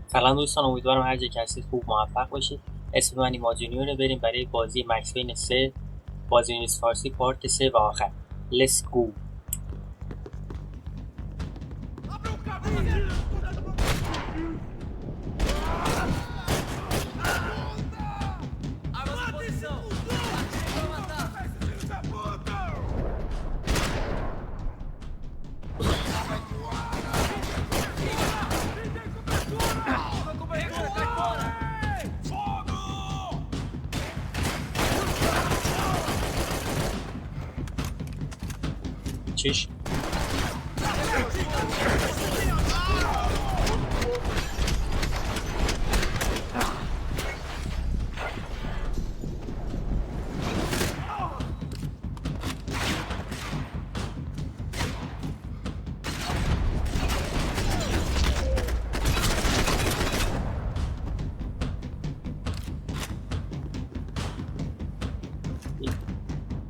سلام دوستان، امیدوارم هر جا که هستید خوب موفق باشید. اسم من ایما جونیوره. بریم برای بازی مکس پین 3 بازی نیست فارسی پارت 3 و آخر. Let's go. چش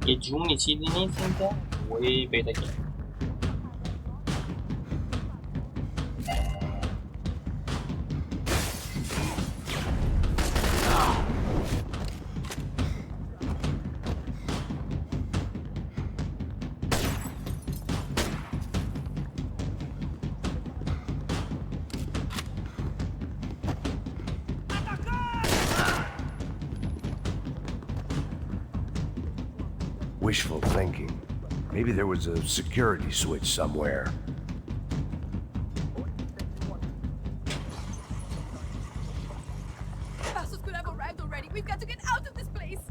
یه جونی چیزی نیست اینجا. وی پیدا کرد. Wishful thinking. Maybe there was a security switch somewhere. Bastards could have arrived already. We've got to get out of this place.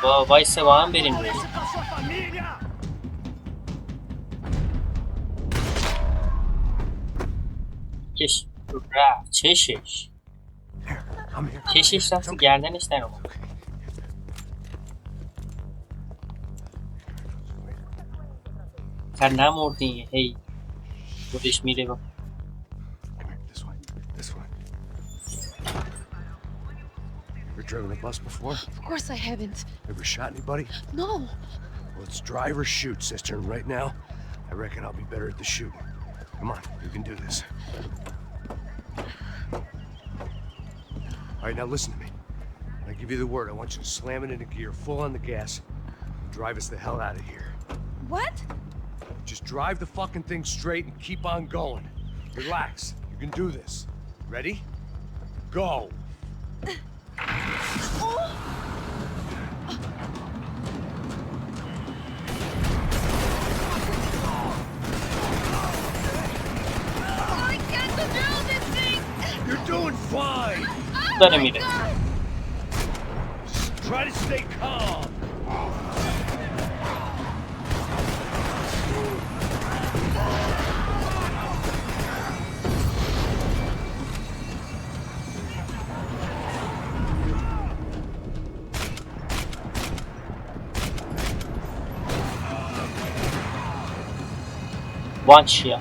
با وایسه با هم بریم روش. کش رفت. چشش رفت تو گردنش در اومد. خر نمردی. هی خودش میره با. Ever driven a bus before? Of course I haven't. Ever shot anybody? No. Well, it's drive or shoot, sister. And right now, I reckon I'll be better at the shooting. Come on, you can do this. All right, now listen to me. When I give you the word, I want you to slam it into gear, full on the gas, and drive us the hell out of here. What? Just drive the fucking thing straight and keep on going. Relax. You can do this. Ready? Go. I can't control this thing. You're doing fine. داره میره. Just try to stay calm. وان شیا.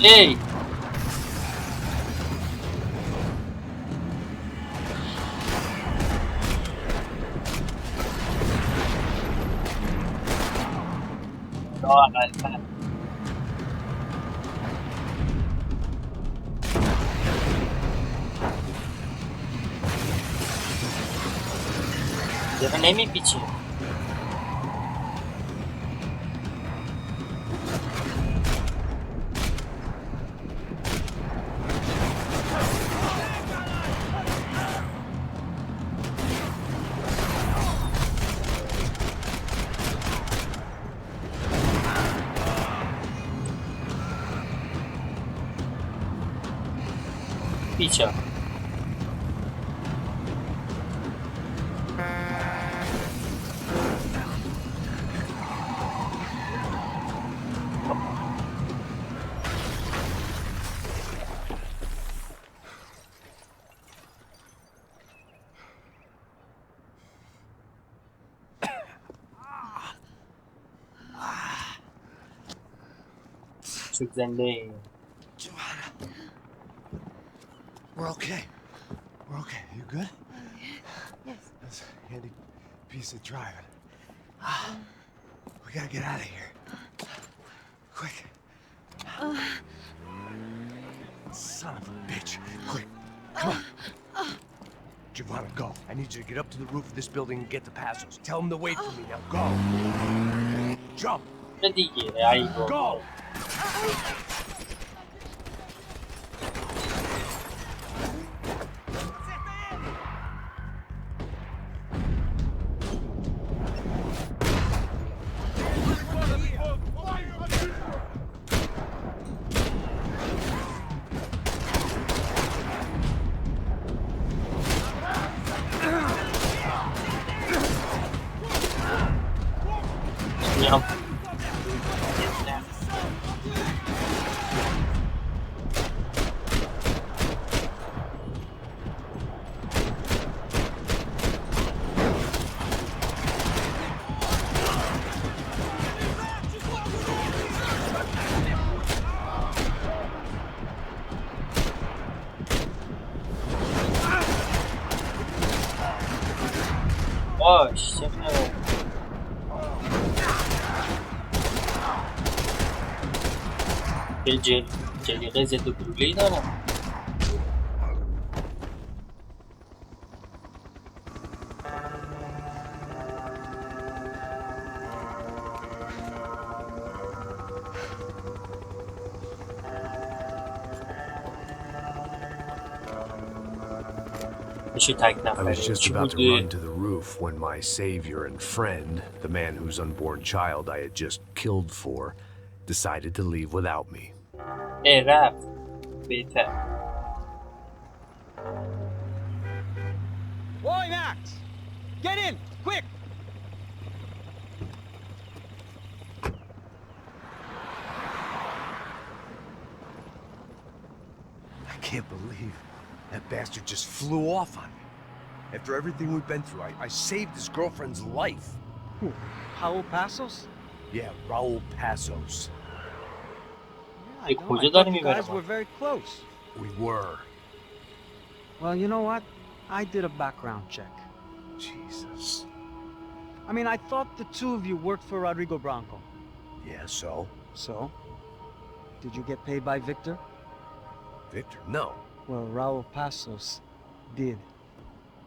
ای داره نمیپیچه. پیچه شد زنده ای. We're okay. We're okay. You good? Yes. That's a handy piece of driving. We gotta get out of here. Quick. Giovanna, go. I need you to get up to the roof of this building and get to Passos. Tell them to wait for me now. Go. Jump. نه دیگه ای Go. بابا. میام. باش چه خبر؟ یه جلیقه ضد گلوله‌ای دارم. میشه تک I was نفره just چی about to بوده؟ run to the roof when my savior and friend, the man whose unborn child I had just killed for, decided to leave without me. رفت بهتر. Boy, Max! Get in! Quick! I can't believe that bastard just flew off on me. After everything we've been through, I saved his girlfriend's life. Who? Raul Passos? Yeah, Raul Passos. Yeah, I Hey, know. کجا I داری thought you میبره guys ما؟ were very close. We were. Well, you know what? I did a background check. Jesus. I mean, I thought the two of you worked for Rodrigo Branco. Yeah, so? So? Did you get paid by Victor? Victor, no. Well, Raul Passos did.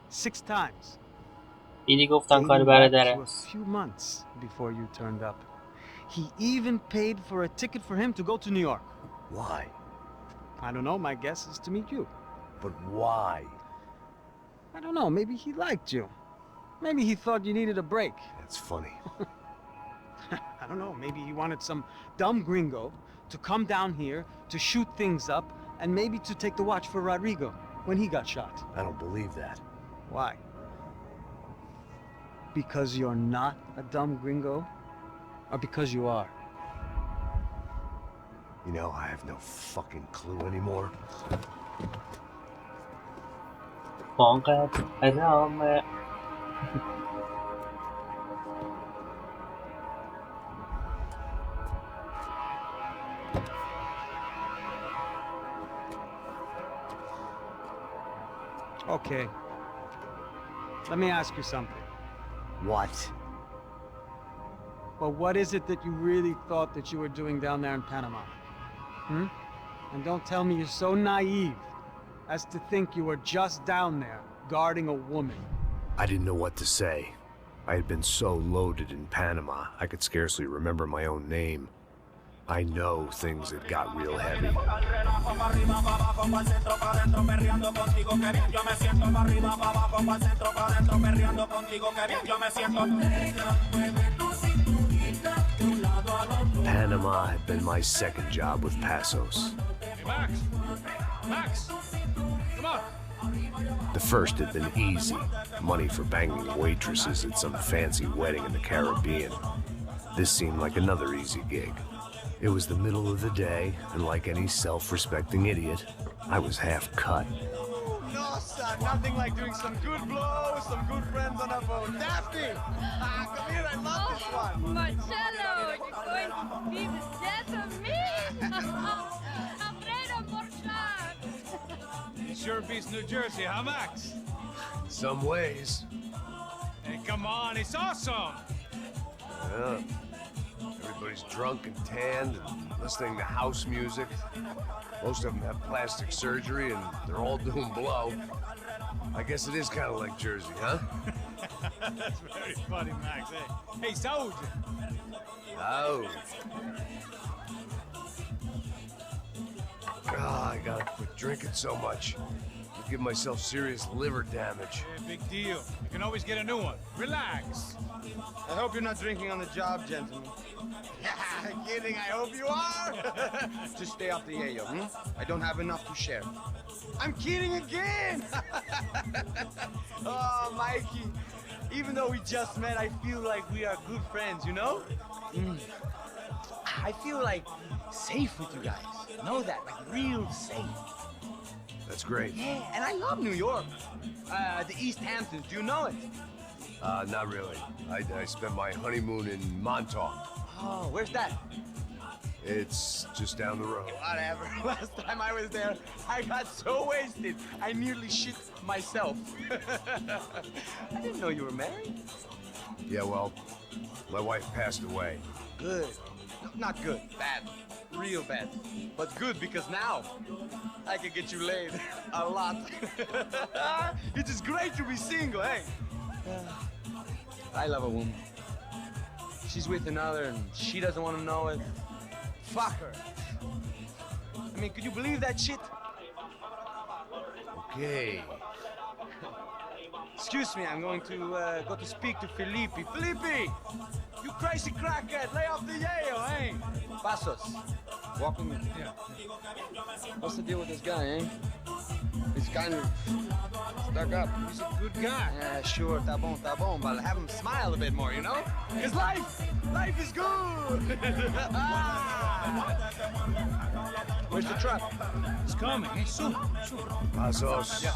6 times. دیدی گفتم کار Dating back برادر to a است. few months before you turned up. He even paid for a ticket for him to go to New York. Why? I don't know, my guess is to meet you. But why? I don't know, maybe he liked you. Maybe he thought you needed a break. That's funny. I don't know, maybe he wanted some dumb gringo to come down here to shoot things up and maybe to take the watch for Rodrigo when he got shot. I don't believe that. Why? Because you're not a dumb gringo? Or because you are? You know, I have no fucking clue anymore. آنقدر رام. Okay. Let me ask you something. What? Well, what is it that you really thought that you were doing down there in Panama? Hmm? And don't tell me you're so naive as to think you were just down there guarding a woman. I didn't know what to say. I had been so loaded in Panama, I could scarcely remember my own name. I know things had got real heavy. Panama had been my second job with Passos. Hey, Max! Max! Come on! The first had been easy, money for banging waitresses at some fancy wedding in the Caribbean. This seemed like another easy gig. It was the middle of the day, and like any self-respecting idiot, I was half cut. No, son, nothing like doing some good blows, some good friends on a boat. Daphne! Come here, I love this one! Marcello, you're going to be the death of me! Alfredo Borchardt! It sure beats New Jersey, huh, Max? In some ways. Hey, come on, it's awesome! Yeah. Everybody's drunk and tanned and listening to house music. Most of them have plastic surgery and they're all doing blow. I guess it is kind of like Jersey, huh? That's very funny, Max. Hey, soldier. Oh. God, I gotta quit drinking so much. I give myself serious liver damage. Yeah, big deal. You can always get a new one. Relax. I hope you're not drinking on the job, gentlemen. Kidding, I hope you are. Just stay off the yayo, I don't have enough to share. I'm kidding again. Oh, Mikey. Even though we just met, I feel like we are good friends, you know? I feel like safe with you guys. Know that, like real safe. That's great. Yeah, and I love New York. The East Hamptons, do you know it? Not really. I spent my honeymoon in Montauk. Oh, where's that? It's just down the road. Whatever. Last time I was there, I got so wasted, I nearly shit myself. I didn't know you were married. Yeah, well, my wife passed away. Good. Not good. Bad. Real bad. But good because now I can get you laid a lot. It is great to be single, hey? I love a woman. She's with another and she doesn't want to know it. Fuck her. I mean, could you believe that shit? Okay. Excuse me, I'm going to go to speak to Felipe. Felipe! You crazy crackhead, lay off the yayo, eh? Pasos. Walk with me. Yeah. What's the deal with this guy, eh? He's kind of stuck up. He's a good guy. Yeah, sure, tá bom, but have him smile a bit more, you know? Because life is good! Where's the truck? It's coming, eh? Soon. Pasos. Yeah.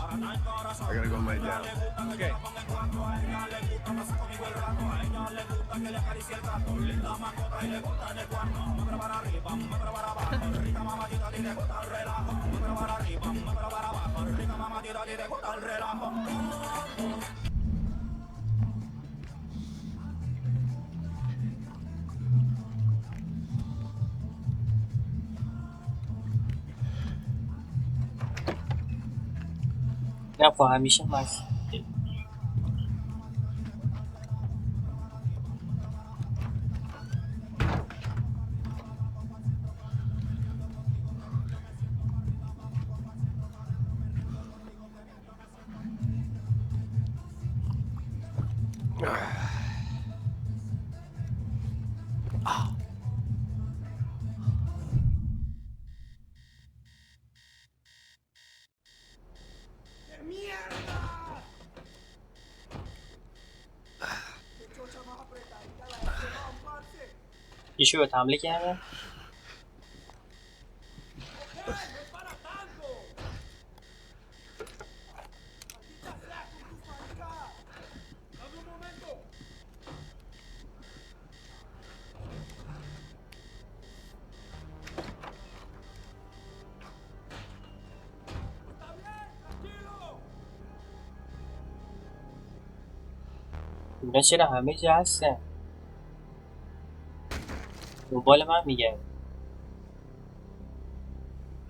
I gotta go lay down. Okay. نه با همیشه مست. ایشو به حمله کرده. اینا چرا همه جا هستن؟ دنبال من میگه.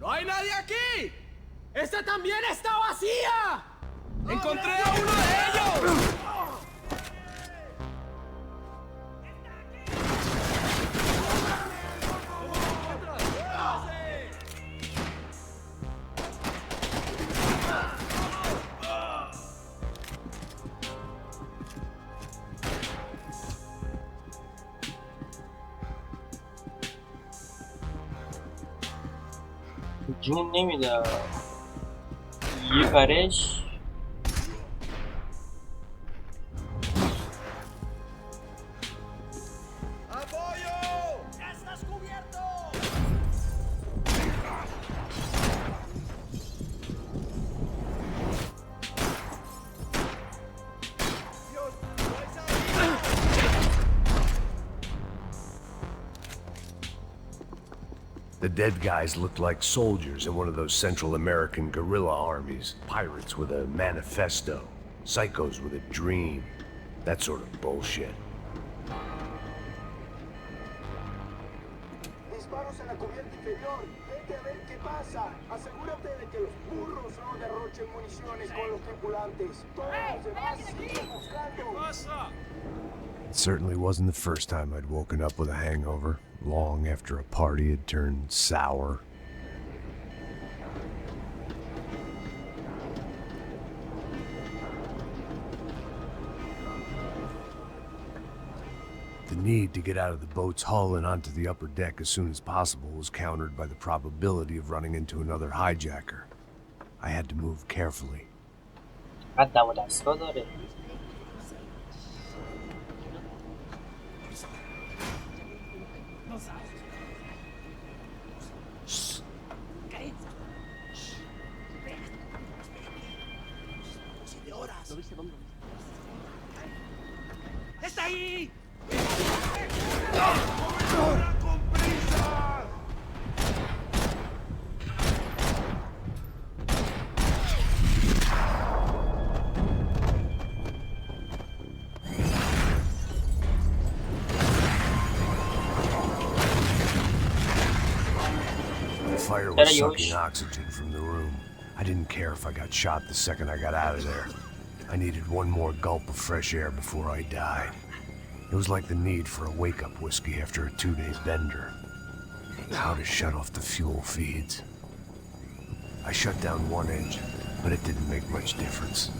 ¡No hay nadie aquí! ¡Esta también está vacía! ¡Encontré a uno de ellos! جون نمیده یه فرش. The dead guys looked like soldiers in one of those Central American guerrilla armies. Pirates with a manifesto. Psychos with a dream. That sort of bullshit. Disparos en la cubierta inferior. Vete a ver qué pasa. Asegúrate de que los burros no derrochen municiones con los tripulantes. Todos los demás siguen buscando. It certainly wasn't the first time I'd woken up with a hangover, long after a party had turned sour. The need to get out of the boat's hull and onto the upper deck as soon as possible was countered by the probability of running into another hijacker. I had to move carefully. حد دم و دستگاه داره. ¡Está ahí! The fire was sucking oxygen from the room. I didn't care if I got shot the second I got out of there. I needed one more gulp of fresh air before I died. It was like the need for a wake-up whiskey after a 2-day bender. How to shut off the fuel feeds. I shut down one engine, but it didn't make much difference.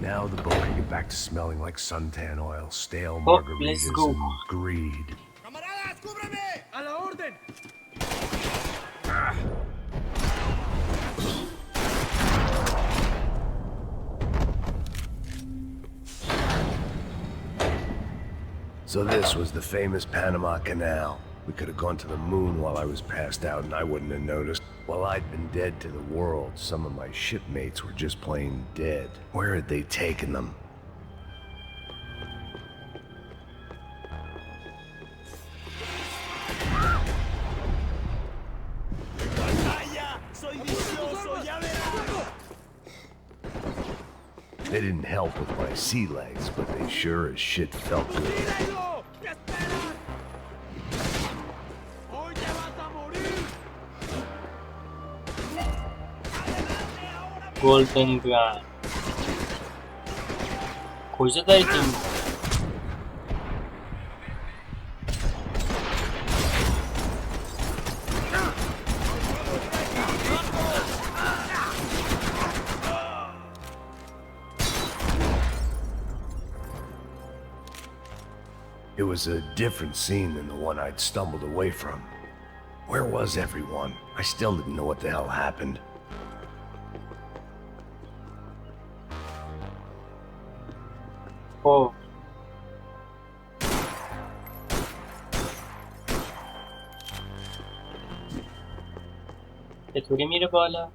Now the boat can get back to smelling like suntan oil, stale margaritas, and greed. ¡Camaradas, cúbreme! ¡A la orden! So this was the famous Panama Canal. We could have gone to the moon while I was passed out and I wouldn't have noticed. While I'd been dead to the world, some of my shipmates were just plain dead. Where had they taken them? They didn't help with my sea legs, but they sure as shit felt good. گلدن گن کجا داری که It was a different scene than the one I'd stumbled away from. Where was everyone? I still didn't know what the hell happened. خب چطوری میره بالا؟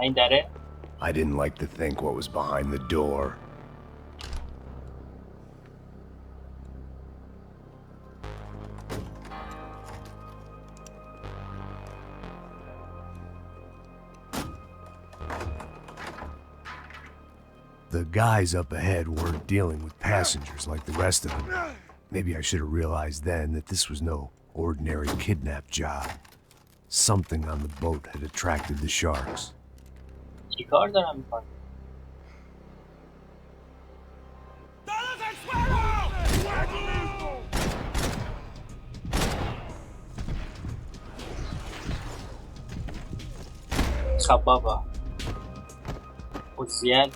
این دره؟ I didn't like to think what was behind the door. The guys up ahead weren't dealing with passengers like the rest of them. Maybe I should have realized then that this was no ordinary kidnap job. Something on the boat had attracted the sharks. چی کار دارم میکنم؟ خب بابا عزیت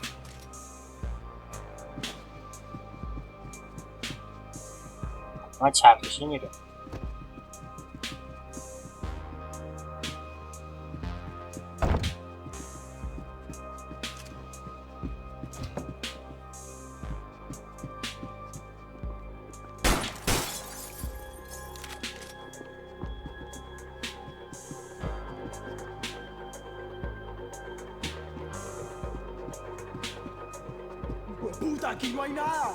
ما چرخشی میره ¡Puta, aquí no hay nada!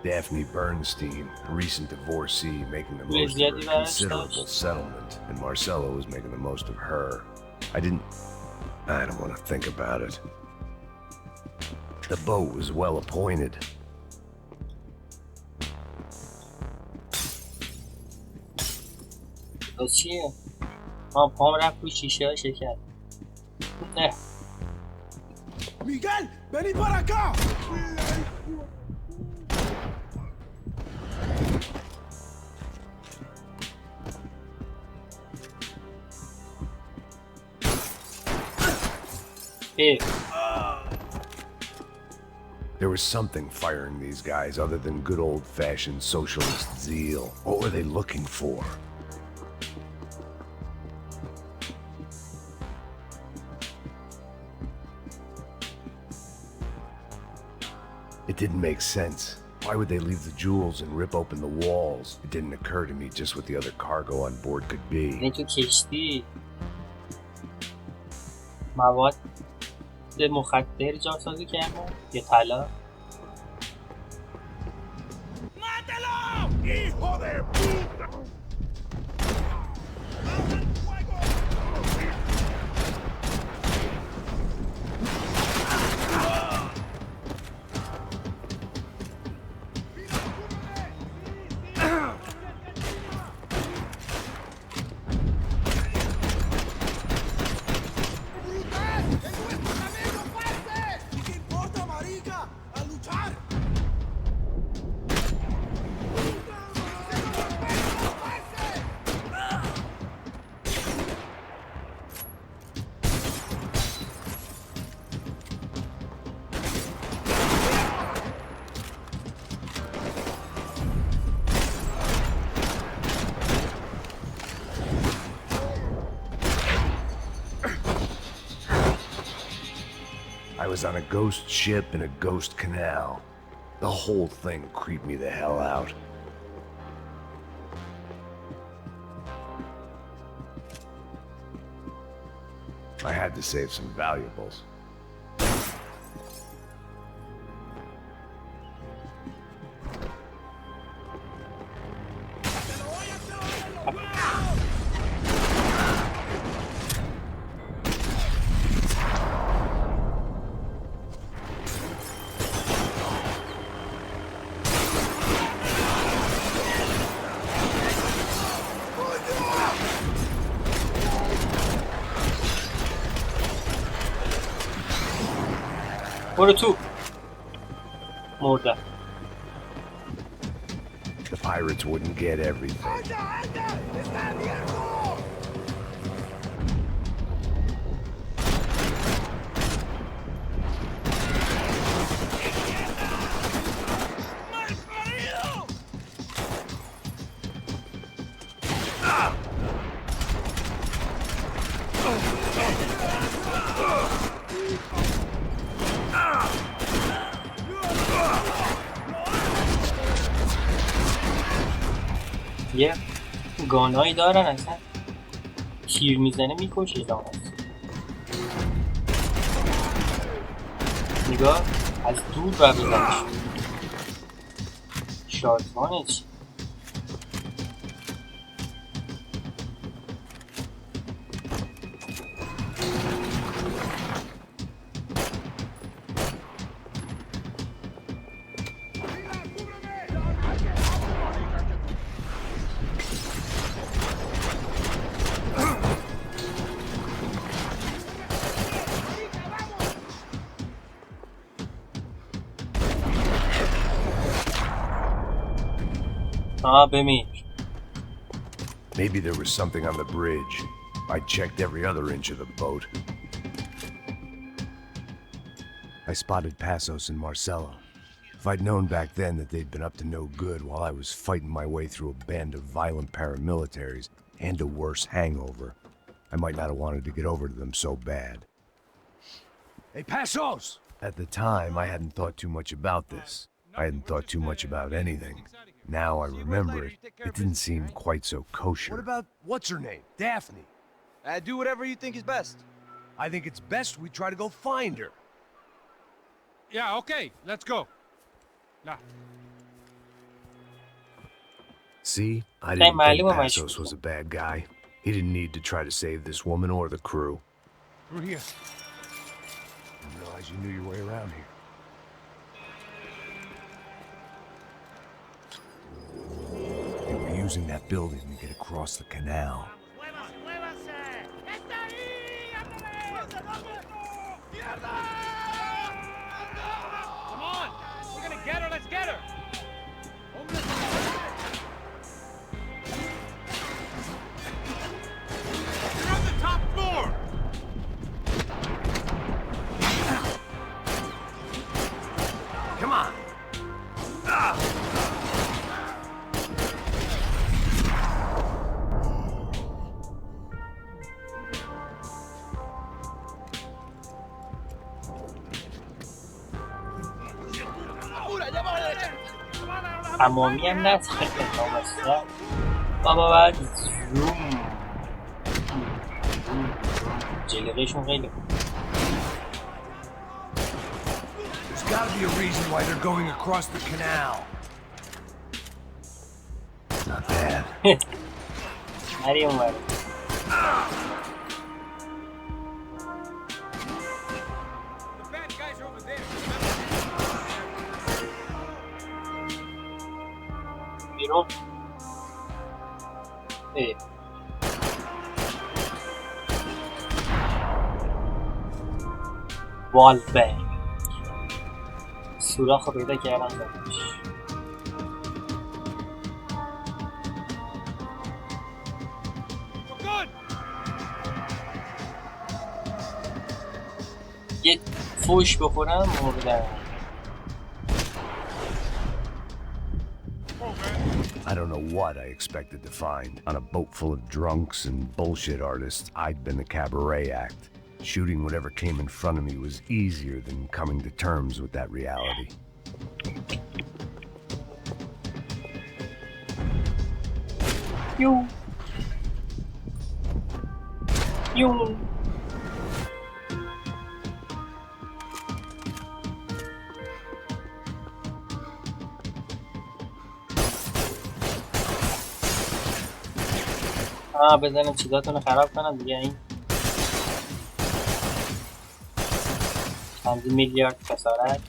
Daphne Bernstein, a recent divorcee, making the پول most of زیادی her براش considerable داشت. settlement, and Marcelo was making the most of her. I don't want to think about it. The boat was well appointed. تو چیه؟ پام رفت رو شیشه ها شکر. نه. Miguel, vení para acá. اه. There was something firing these guys other than good old-fashioned socialist zeal. What were they looking for? It didn't make sense. Why would they leave the jewels and rip open the walls? It didn't occur to me just what the other cargo on board could be. این تو کشتی مواد مخدر جاسازی کردن یا طلا. ¡Mátelo! ¡Hijo de puta! ¡Abra el fuego! ¡Brutal! ¡Es nuestro camino, parce! ¿Qué importa, marica? ¡A luchar! I was on a ghost ship in a ghost canal. The whole thing creeped me the hell out. I had to save some valuables. برو تو. مردم. The pirates wouldn't get everything. ¡Anda, anda! ¡Está abierto! ¡Malparido! یه گانایی دارن اصلا تیر میزنه میکشه دامت. نگاه از دور ببینمش. شادمانه چی؟ بمیر. Maybe there was something on the bridge. I checked every other inch of the boat. I spotted Passos and Marcelo. If I'd known back then that they'd been up to no good while I was fighting my way through a band of violent paramilitaries and a worse hangover, I might not have wanted to get over to them so bad. Hey, Passos! At the time, I hadn't thought too much about this. I hadn't thought too much about anything. Now I remember it, it didn't seem quite so kosher. What about what's her name? Daphne. Do whatever you think is best. I think it's best we try to go find her. Yeah, okay, let's go. Nah. See, I این didn't think معلومه Passos مشکوکه. was a bad guy. He didn't need to try to save this woman or the crew. Through here. Didn't realize you knew your way around here. They were using that building to get across the canal. Come on! We're gonna get her, let's get her! You're on the top floor! Come on! تمامی هم نه بابا بعد زوم جلیقهشون خیلی There's gotta be a reason why they're going across the canal. Not bad. هری اونوره The bad guys are over there. بیرون والبنگ سوراخ رو پیدا کردم داداش. We're good! یه فوش بخورم مردم. I don't know what I expected to find. On a boat full of drunks and bullshit artists, I'd been the cabaret act. Shooting whatever came in front of me was easier than coming to terms with that reality. یو یو بزنم چیزاتون رو خراب کنم دیگه. این چند میلیارد خسارت.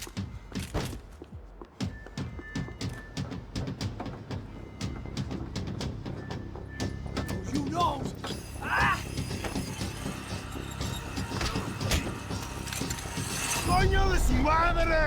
You know! ¡Coño de su madre!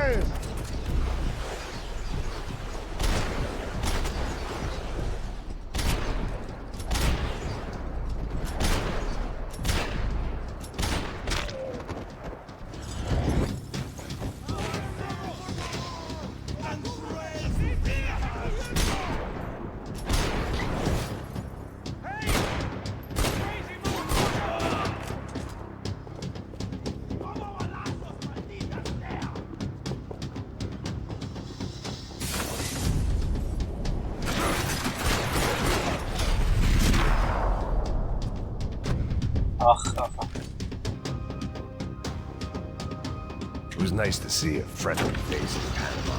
It was nice to see a friendly face in Panama.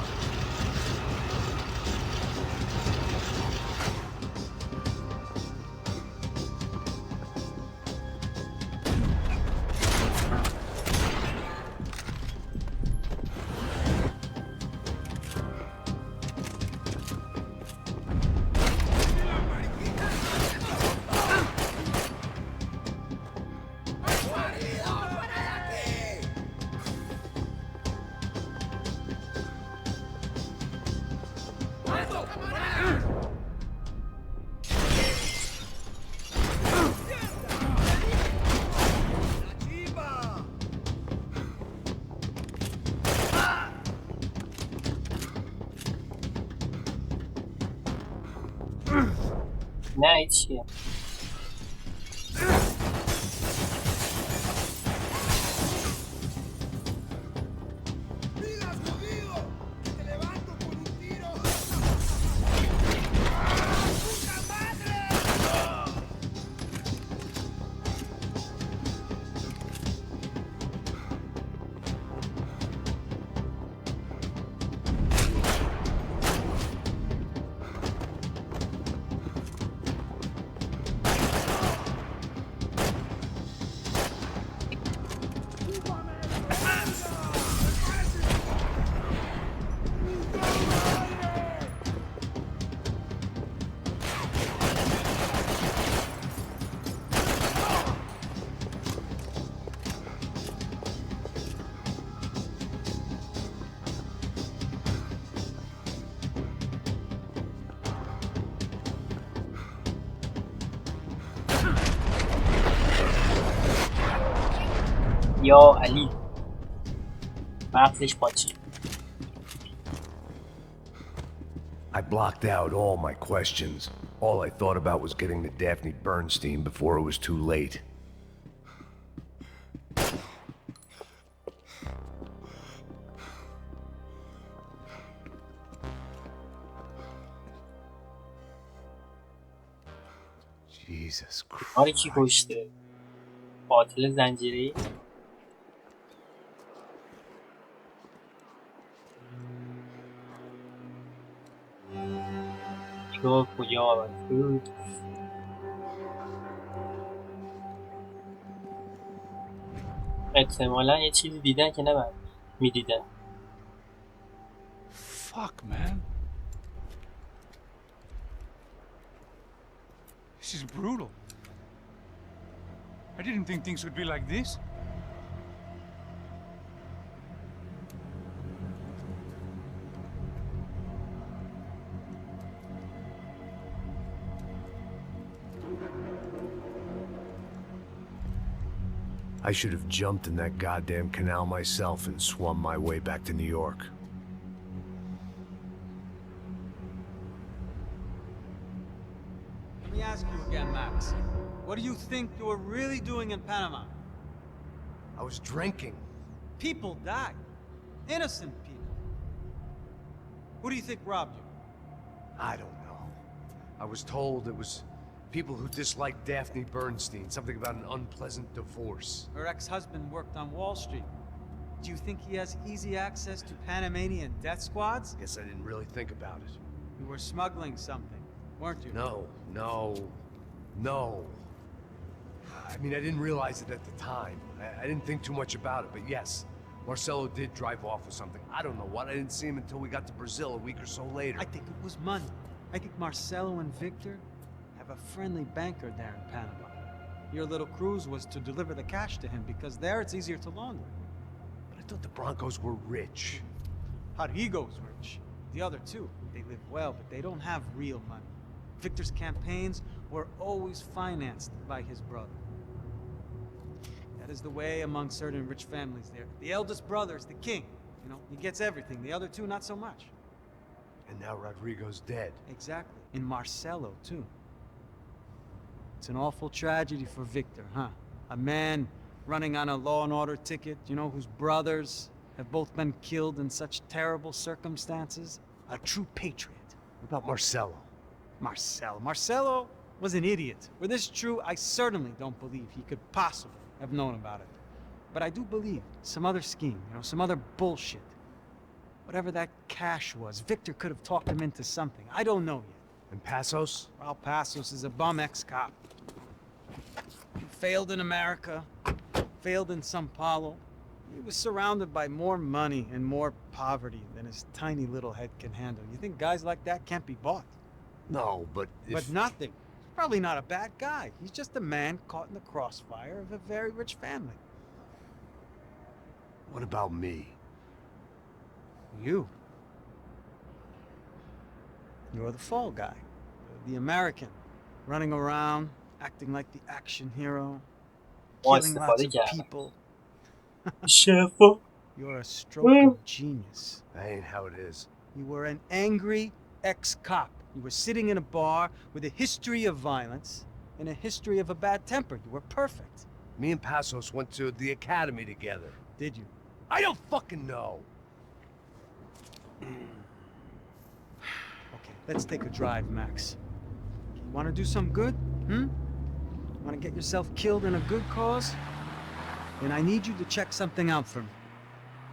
نه هیچیه. یا علی مغزش پاچید. I blocked out all my questions. All I thought about was getting to Daphne Bernstein before it was too late. Jesus آره کی Christ. کشته؟ قاتل زنجیری؟ نگاه کجا آورد؟ احتمالا یه چیزی دیدن که نباید میدیدن. Fuck, man. This is brutal. I didn't think things would be like this. I should have jumped in that goddamn canal myself and swum my way back to New York. Let me ask you again, Max. What do you think you were really doing in Panama? I was drinking. People died. Innocent people. Who do you think robbed you? I don't know. I was told it was people who disliked Daphne Bernstein, something about an unpleasant divorce. Her ex-husband worked on Wall Street. Do you think he has easy access to Panamanian death squads? Guess I didn't really think about it. You were smuggling something, weren't you? No. I mean, I didn't realize it at the time. I didn't think too much about it, but yes, Marcelo did drive off with something. I don't know what. I didn't see him until we got to Brazil a week or so later. I think it was money. I think Marcelo and Victor have a friendly banker there in Panama. Your little cruise was to deliver the cash to him because there it's easier to launder. But I thought the Broncos were rich. Rodrigo's rich. The other two, they live well, but they don't have real money. Victor's campaigns were always financed by his brother. That is the way among certain rich families there. The eldest brother is the king. You know, he gets everything. The other two, not so much. And now Rodrigo's dead. Exactly. And Marcelo, too. It's an awful tragedy for Victor, huh? A man running on a law and order ticket, you know, whose brothers have both been killed in such terrible circumstances. A true patriot. What about Marcelo? Marcelo was an idiot. Were this true, I certainly don't believe he could possibly have known about it. But I do believe some other scheme, you know, some other bullshit. Whatever that cash was, Victor could have talked him into something. I don't know yet. And Passos? Well, Passos is a bum ex-cop. He failed in America, failed in Sao Paulo. He was surrounded by more money and more poverty than his tiny little head can handle. You think guys like that can't be bought? No, but if... But nothing. He's probably not a bad guy. He's just a man caught in the crossfire of a very rich family. What about me? You. You're the fall guy. The American. Running around, acting like the action hero. Killing lots of people. You're a stroke of genius. That ain't how it is. You were an angry ex-cop. You were sitting in a bar with a history of violence and a history of a bad temper. You were perfect. Me and Passos went to the academy together. Did you? I don't fucking know. Okay, let's take a drive, Max. You want to do some good? Want to get yourself killed in a good cause? Then I need you to check something out for me.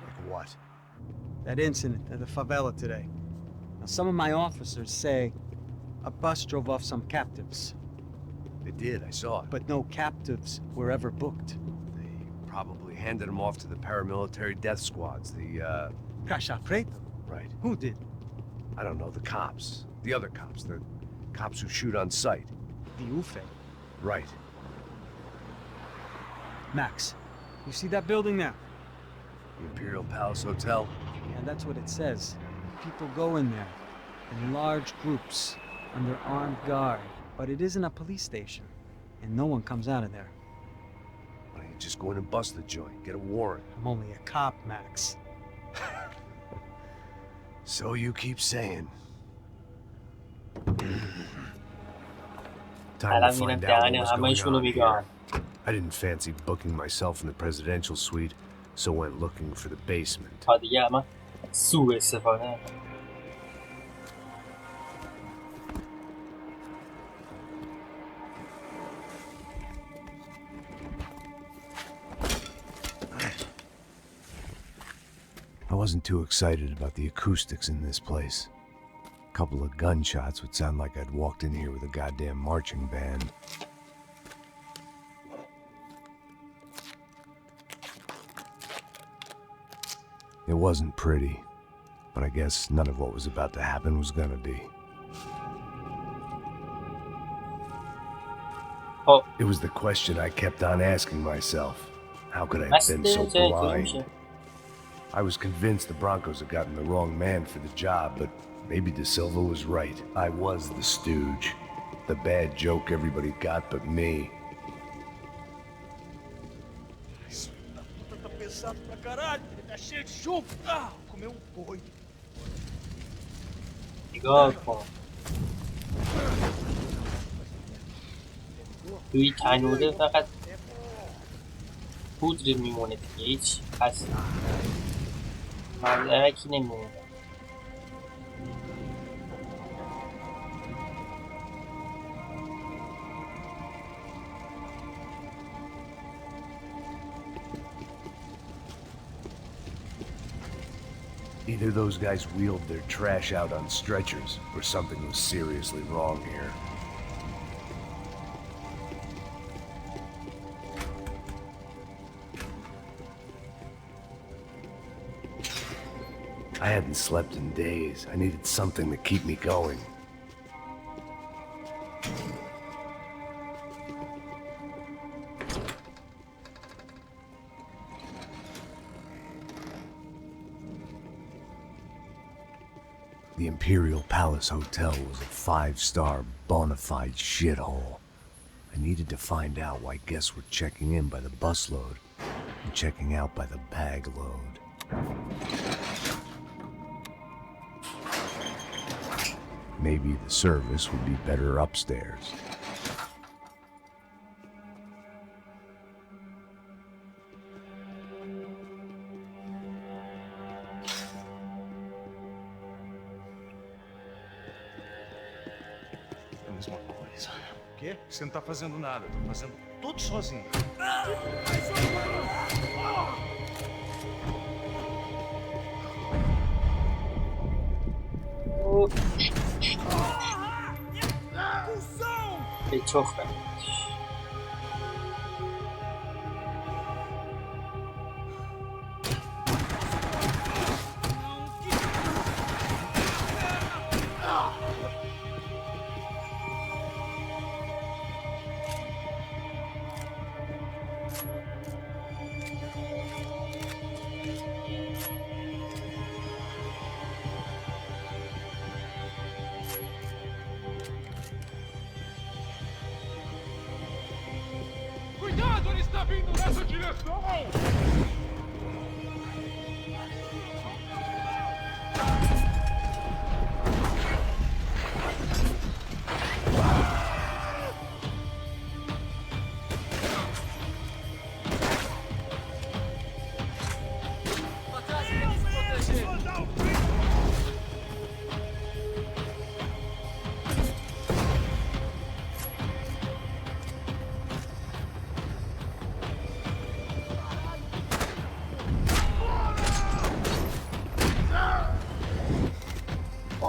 Like what? That incident at the favela today. Now, some of my officers say a bus drove off some captives. They did, I saw it. But no captives were ever booked. They probably handed them off to the paramilitary death squads, the, Caixa Preta? Right. Who did? I don't know, the cops. The other cops. The cops who shoot on sight. The UFE. Right. Max, you see that building there? The Imperial Palace Hotel? Yeah, that's what it says. People go in there in large groups under armed guard. But it isn't a police station, and no one comes out of there. What are you Just go in and bust the joint. Get a warrant. I'm only a cop, Max. So you keep saying. Time to الان میرم find out دهن what was going همشون رو on میگم. here. I didn't fancy booking myself in the presidential suite, so went looking for the basement. تا دیگه اما سوء استفاده نکنم. I wasn't too excited about the acoustics in this place. A couple of gunshots would sound like I'd walked in here with a goddamn marching band. It wasn't pretty, but I guess none of what was about to happen was gonna be. خب It was the question I kept on asking myself. How could I have مسئله been so جای کدوم blind? میشه؟ I was convinced the Broncos had gotten the wrong man for the job, but maybe De Silva was right. I was the stooge. The bad joke everybody got but me. Tá pesado pra caralho. Ele tá cheio de chumbo. Ah, comeu boi. نگاه کن. توی تنوره فقط پودر میمونه دیگه هیچ پس مدرکی نمیمونه. Either those guys wheeled their trash out on stretchers, or something was seriously wrong here. I hadn't slept in days. I needed something to keep me going. The Imperial Palace Hotel was a 5-star bona fide shithole. I needed to find out why guests were checking in by the busload and checking out by the bag load. Maybe the service would be better upstairs. É a mesma coisa. O quê? Você não tá fazendo nada. Eu tô fazendo tudo sozinho. به چخ برد. Cuidado, ele está vindo nessa direção!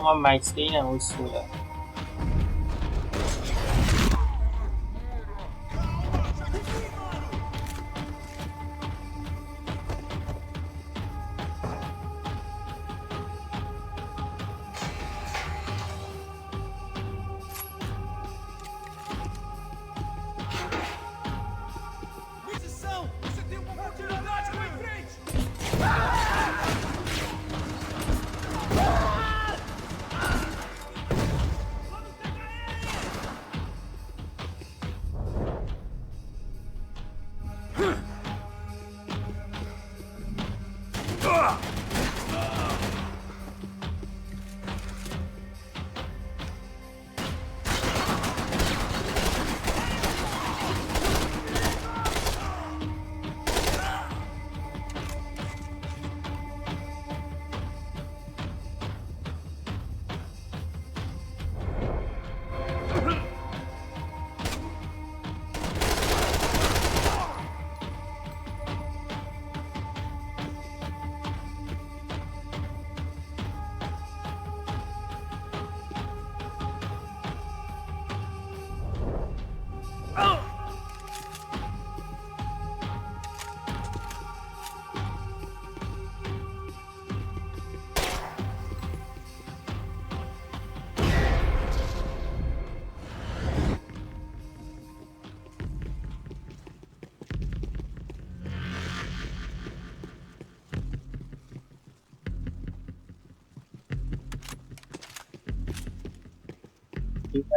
هم مکس پین هم اصوله.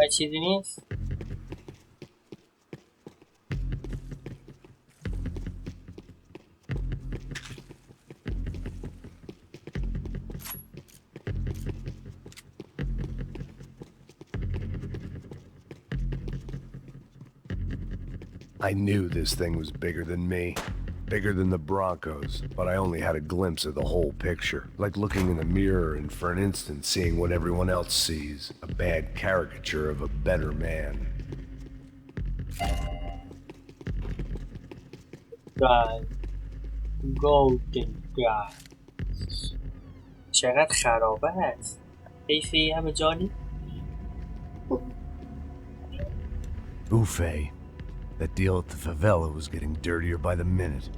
این چیزی نیست. I knew this thing was bigger than me. Bigger than the Broncos, but I only had a glimpse of the whole picture. Like looking in the mirror and for an instant seeing what everyone else sees. A bad caricature of a better man. God. Golden God. چقدر خرابه هست. حیفی همه جانی. Ufe. That deal at the favela was getting dirtier by the minute.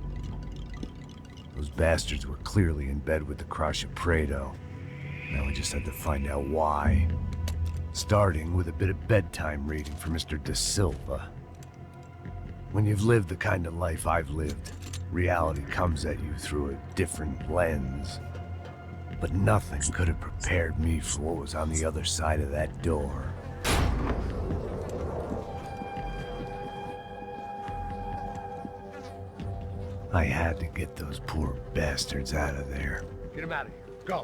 Those bastards were clearly in bed with the Crash of Prado. Now we just had to find out why. Starting with a bit of bedtime reading for Mr. De Silva. When you've lived the kind of life I've lived, reality comes at you through a different lens. But nothing could have prepared me for what was on the other side of that door. I had to get those poor bastards out of there. Get him out of here. Go.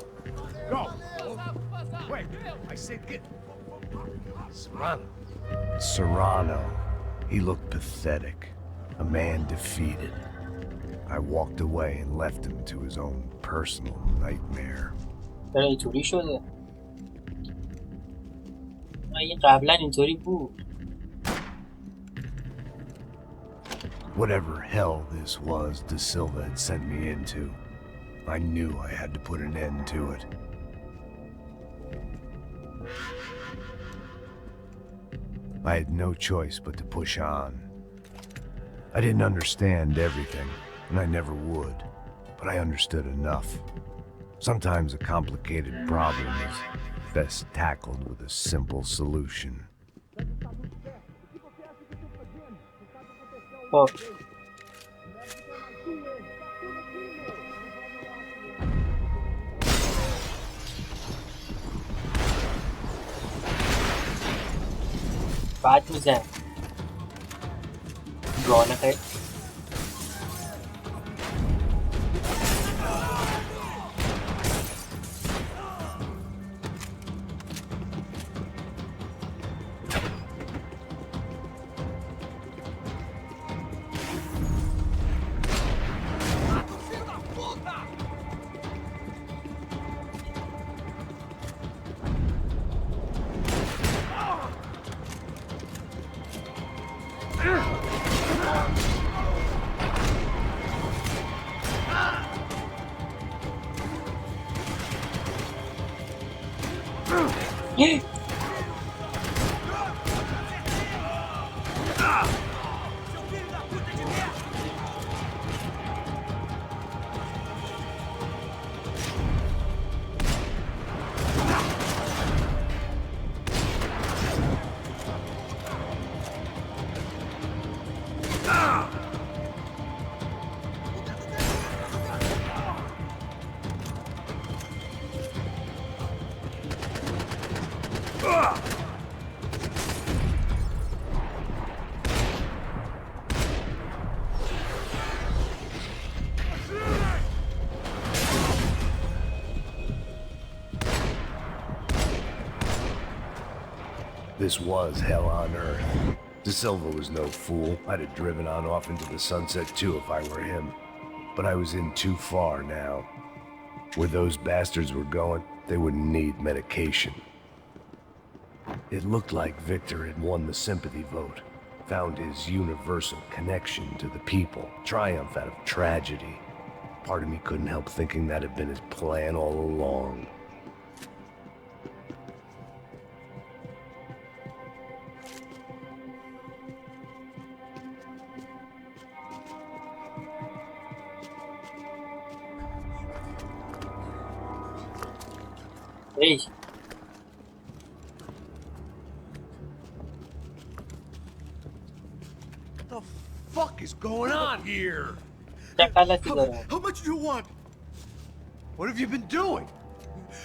Go. Wait. I said get. Serrano. Serrano. He looked pathetic. A man defeated. I walked away and left him to his own personal nightmare. چرا اینطوری شده؟ این قبلا اینطوری بود. Whatever hell this was De Silva had sent me into, I knew I had to put an end to it. I had no choice but to push on. I didn't understand everything, and I never would, but I understood enough. Sometimes a complicated problem is best tackled with a simple solution. خب بعد میزن رانقه This was hell on earth. De Silva was no fool. I'd have driven on off into the sunset too if I were him. But I was in too far now. Where those bastards were going, they wouldn't need medication. It looked like Victor had won the sympathy vote, found his universal connection to the people, triumph out of tragedy. Part of me couldn't help thinking that had been his plan all along. Hey, The fuck is going on here? چه غلطی داره؟ How much do you want? What have you been doing?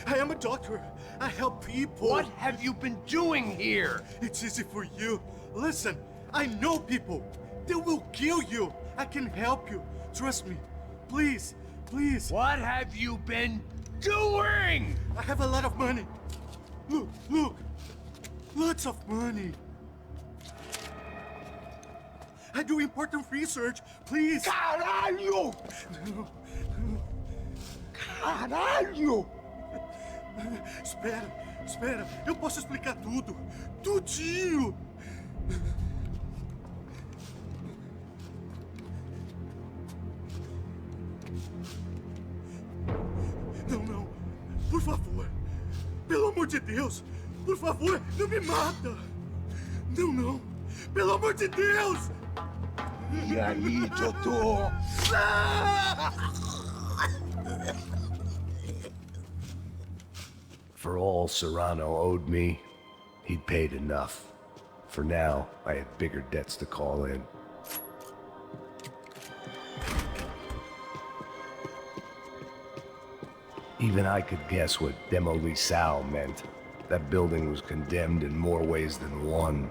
I am a doctor. I help people. What have you been doing here? It's easy for you. Listen, I know people. They will kill you. I can help you. Trust me. Please, please. What have you been doing? I have a lot of money. Look, look. Lots of money. I do important research. Please. Caralho! No, no. Caralho! Espera, espera. Eu posso explicar tudo. Tudinho. Não, não. Por favor. Pelo amor de Deus. Por favor, não me mata. Não, não. Pelo amor de Deus. E aí, doutor? For all Serrano owed me, he'd paid enough. For now, I had bigger debts to call in. Even I could guess what demolisal meant. That building was condemned in more ways than one.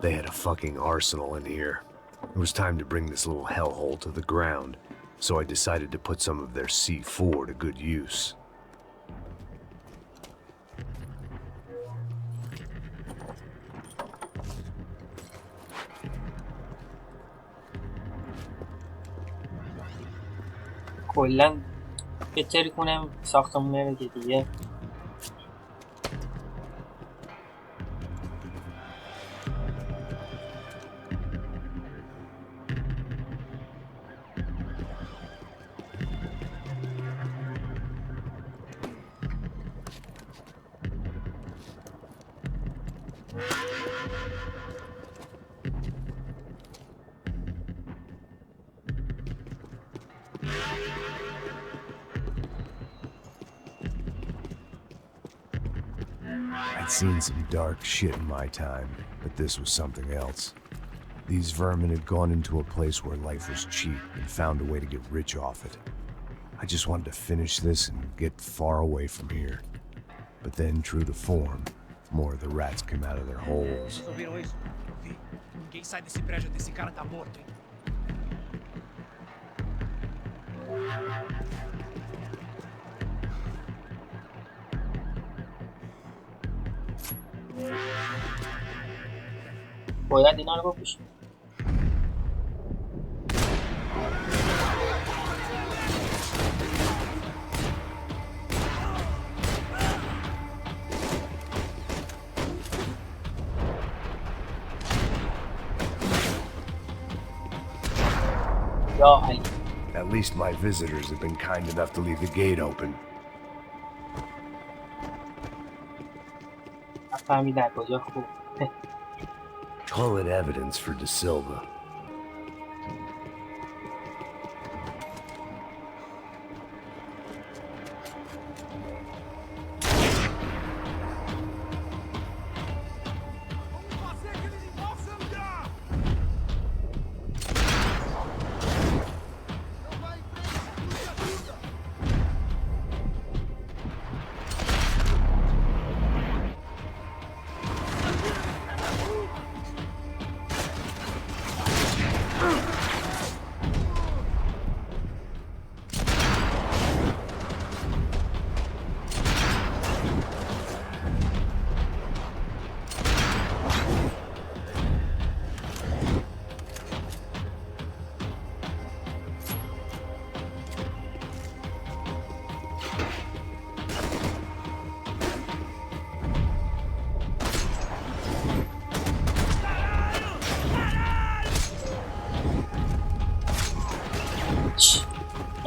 They had a fucking arsenal in here. It was time to bring this little hellhole to the ground, so I decided to put some of their C4 to good use. کلا بهتر کنم ساختمونه رو که دیگه I'd seen some dark shit in my time, but this was something else. These vermin had gone into a place where life was cheap and found a way to get rich off it. I just wanted to finish this and get far away from here. But then, true to form, more of the rats came out of their holes. Vocês ouviram isso? Vi. Ninguém sai desse prédio até esse cara tá morto, hein? باید اینا رو بکشیم. یا علی. At least my visitors have been kind enough to leave the gate open. فهمیدن کجا خوب. Call it evidence for De Silva.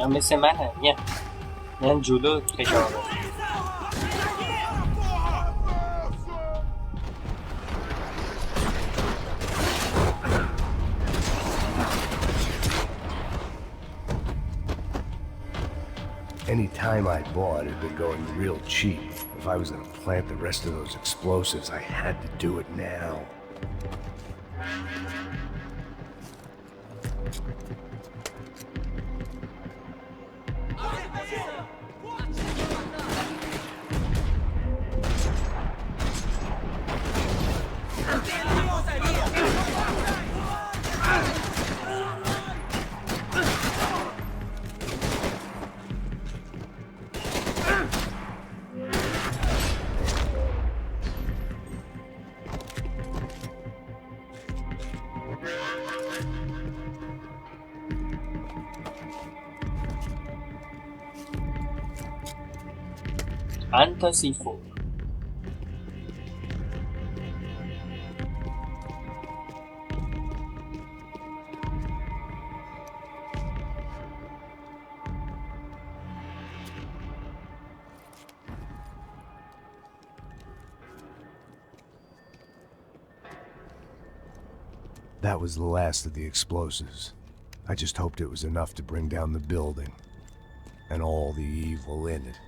مثل منه میان جلو فشار رو. Any time I bought had been going real cheap. If I was going to plant the rest of those explosives, I had to do it now. انتاسیفو. That was the last of the explosives. I just hoped it was enough to bring down the building and all the evil in it.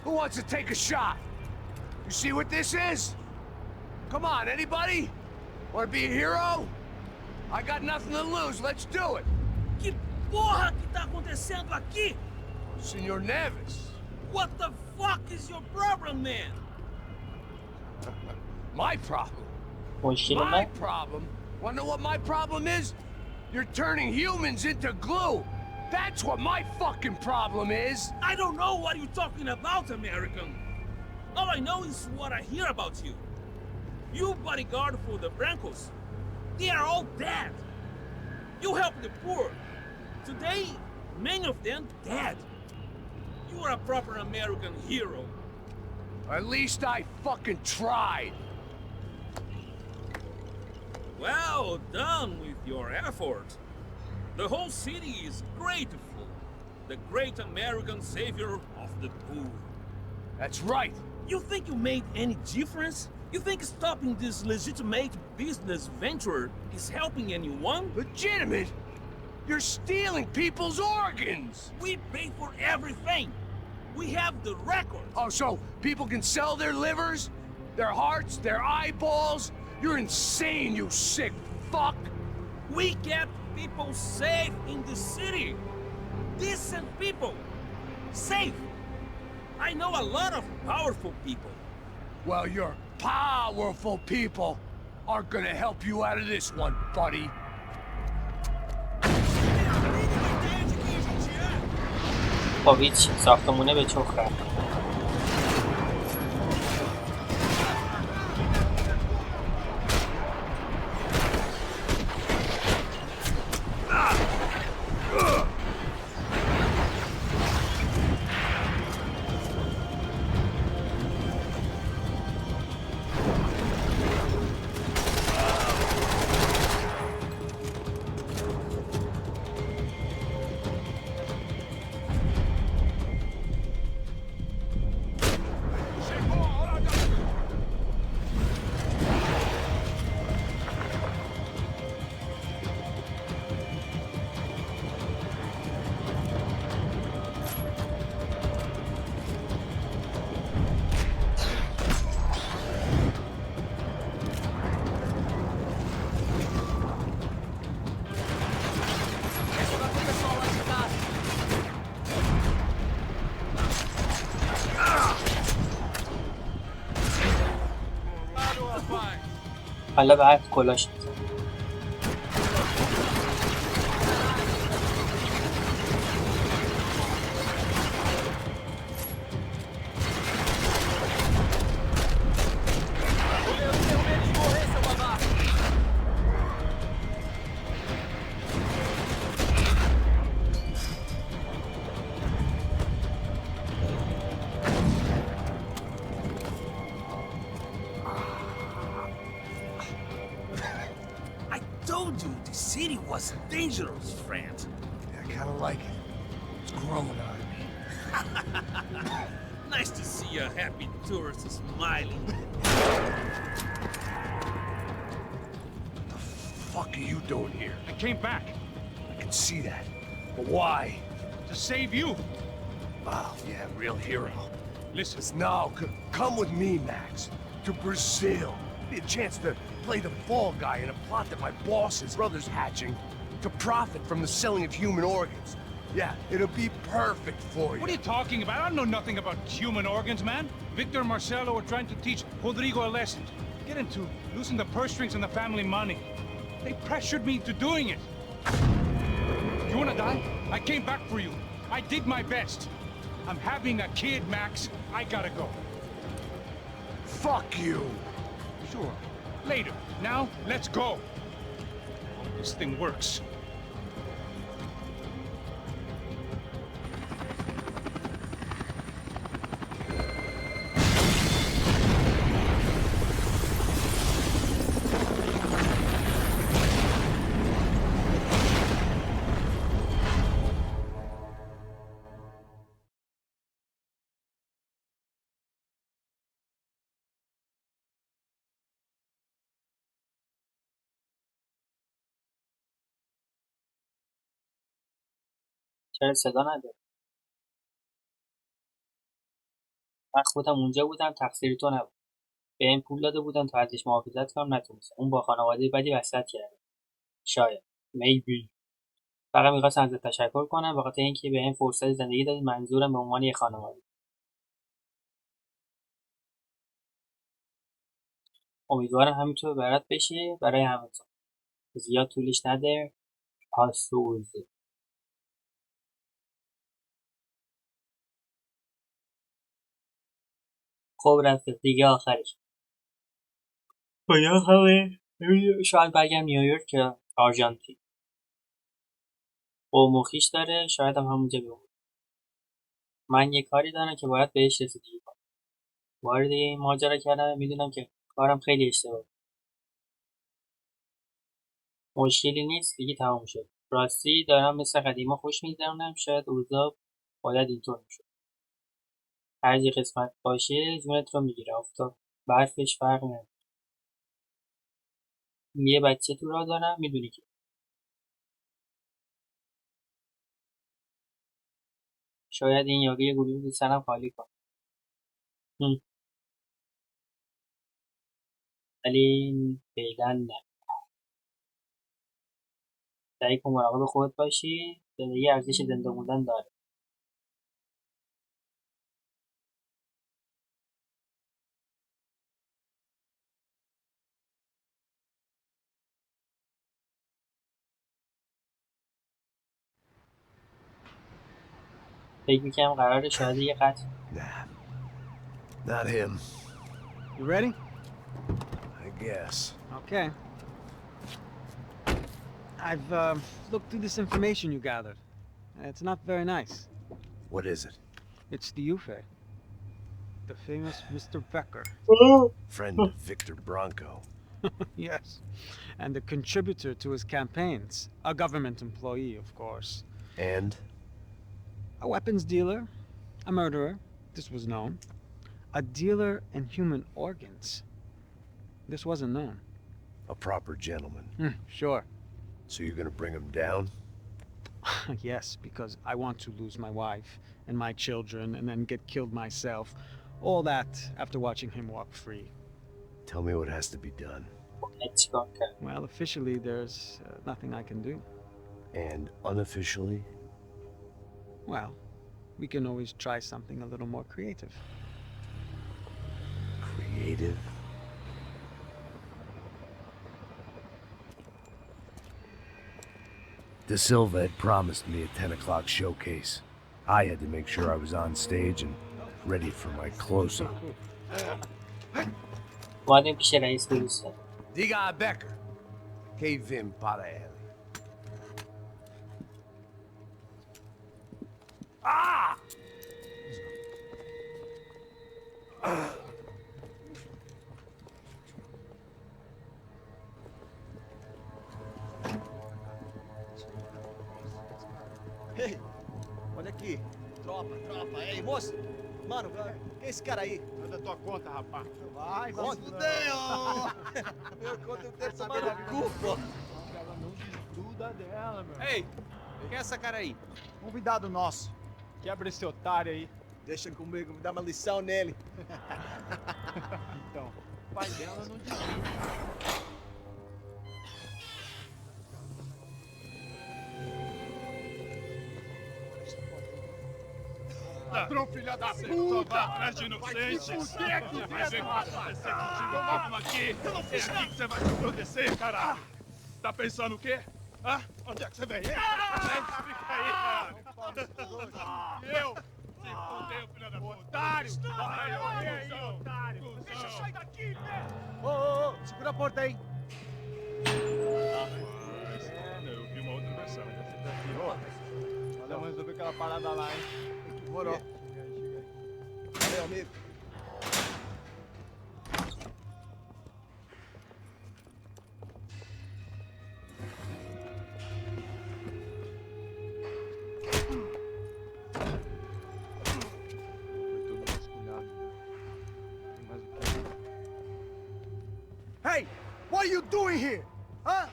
Who wants to take a shot? You see what this is? Come on, anybody? Want to be a hero? I got nothing to lose, let's do it. Que porra que tá acontecendo aqui? Senor Neves. What the fuck is your problem, man? My problem? مشکل My من problem? Wanna know what my problem is? You're turning humans into glue. That's what my fucking problem is. I don't know what you're talking about, American. All I know is what I hear about you. You bodyguard for the Brancos. They are all dead. You help the poor. Today, many of them dead. You are a proper American hero. At least I fucking tried. Well done with your effort. The whole city is grateful. The great American savior of the poor. That's right. You think you made any difference? You think stopping this legitimate business venture is helping anyone? Legitimate? You're stealing people's organs! We pay for everything. We have the records. Oh, so people can sell their livers? Their hearts? Their eyeballs? You're insane, you sick fuck! We kept people safe in the city. Decent people. Safe. I know a lot of powerful people. Well, your powerful people aren't gonna help you out of this one, buddy. خب هیچ ساختمونه به چخ رفت. حالا بعد کلاش میزن. He was dangerous, friend. Yeah, I kinda like it. It's growing on me. Nice to see a happy tourist smiling. What the fuck are you doing here? I came back I can see that. But why? to save you. Wow, yeah, real hero. Listen, Now, come with me, Max. To Brazil. Be a chance to play the fall guy in a plot that my boss's brother's hatching to profit from the selling of human organs. Yeah, it'll be perfect for you. what are you talking about? I know nothing about human organs, man. Victor and Marcelo are trying to teach Rodrigo a lesson. Get into losing the purse strings and the family money. They pressured me into doing it. You wanna die? I came back for you. I did my best. I'm having a kid, Max. I gotta go. Fuck you! Sure. Later. Now, let's go. This thing works. چرا صدا نداره؟ من خودم اونجا بودم، تقصیر تو نبود. بهم پول داده بودن تا ازش محافظت کنم، نتونستم. اون با خانواده بدی وصلت کرده. شاید. maybe. فقط می‌خواستم ازت تشکر کنم بخاطر اینکه بهم فرصت زندگی دادی. منظورم به عنوان یه خانواده. امیدوارم همینطور برات بشه برای همتون. زیاد طولش نده. پاسوز. خب رفته دیگه آخرش. کجا خبره؟ شاید برگم نیویورک یا آرژانتین. قوم و خویش داره، شاید هم همونجا بمونه. من یه کاری دارم که باید بهش رسیدگی کنم. وارد این ماجرا کردم، میدونم که کارم خیلی اشتباه. مشکلی نیست، دیگه تموم شد. راستی دارم مثل قدیما خوش میگذرونم. شاید اوضاع باید اینطور میشد. هر جا قسمت باشه جونت رو میگیره. آفتاب برفش فرق نمیکنه. یه بچه تو راه دارم، میدونی که شاید این یارو یه گلوله تو سرم خالی کنه. ولی فعلا نه. سعی کن مراقب خودت باشی. زندگی ارزش زنده موندن داره. فکر میکنم قراره شاید یه قتل. Nah, not him, You ready? I guess. Okay. I've looked through this information you gathered. It's not very nice. What is it? It's the Ufe. The famous Mr. Becker. Friend of Victor Bronco. Yes. And a contributor to his campaigns. A government employee, of course. And? A weapons dealer. A murderer. This was known. A dealer in human organs. This wasn't known. A proper gentleman. Sure. So you're gonna bring him down? Yes, because I want to lose my wife and my children and then get killed myself. All that after watching him walk free. Tell me what has to be done. Well, officially, there's nothing I can do. And unofficially? Well, we can always try something a little more creative. Creative? De Silva had promised me a 10 o'clock showcase. I had to make sure I was on stage and ready for my close-up. اومدیم پیش رئیس دوستان. Diga Becker. Que vim para ele. Ah! Ei, olha aqui. Tropa. Ei, moço. Mano, quem é esse cara aí? Manda tua conta, rapaz. Vai, Ó, fudeu! Meu conta eu tenho que tomar no cu, pô. Ela não desgruda dela, meu. Ei, quem é essa cara aí? Convidado nosso. Quebra esse otário aí. Deixa comigo, me dá uma lição nele. Então, o pai dela não desgruda. Ladrão, filha da puta! Vai atrás de inocentes! Vai ver o que vai acontecer contigo mesmo aqui! É aqui que você vai se proteger, caralho! Tá pensando o quê? Hã? Onde é que você vem? Fica aí, caralho! E eu? Se fodeu, filha da puta! Otário! Vai aí, otário! Deixa eu sair daqui, velho! Ô, segura a porta aí. Eu vi uma outra versão. Vamos resolver aquela parada lá, hein? Morou. Valeu, amigo. Hey, what are you doing here? Huh?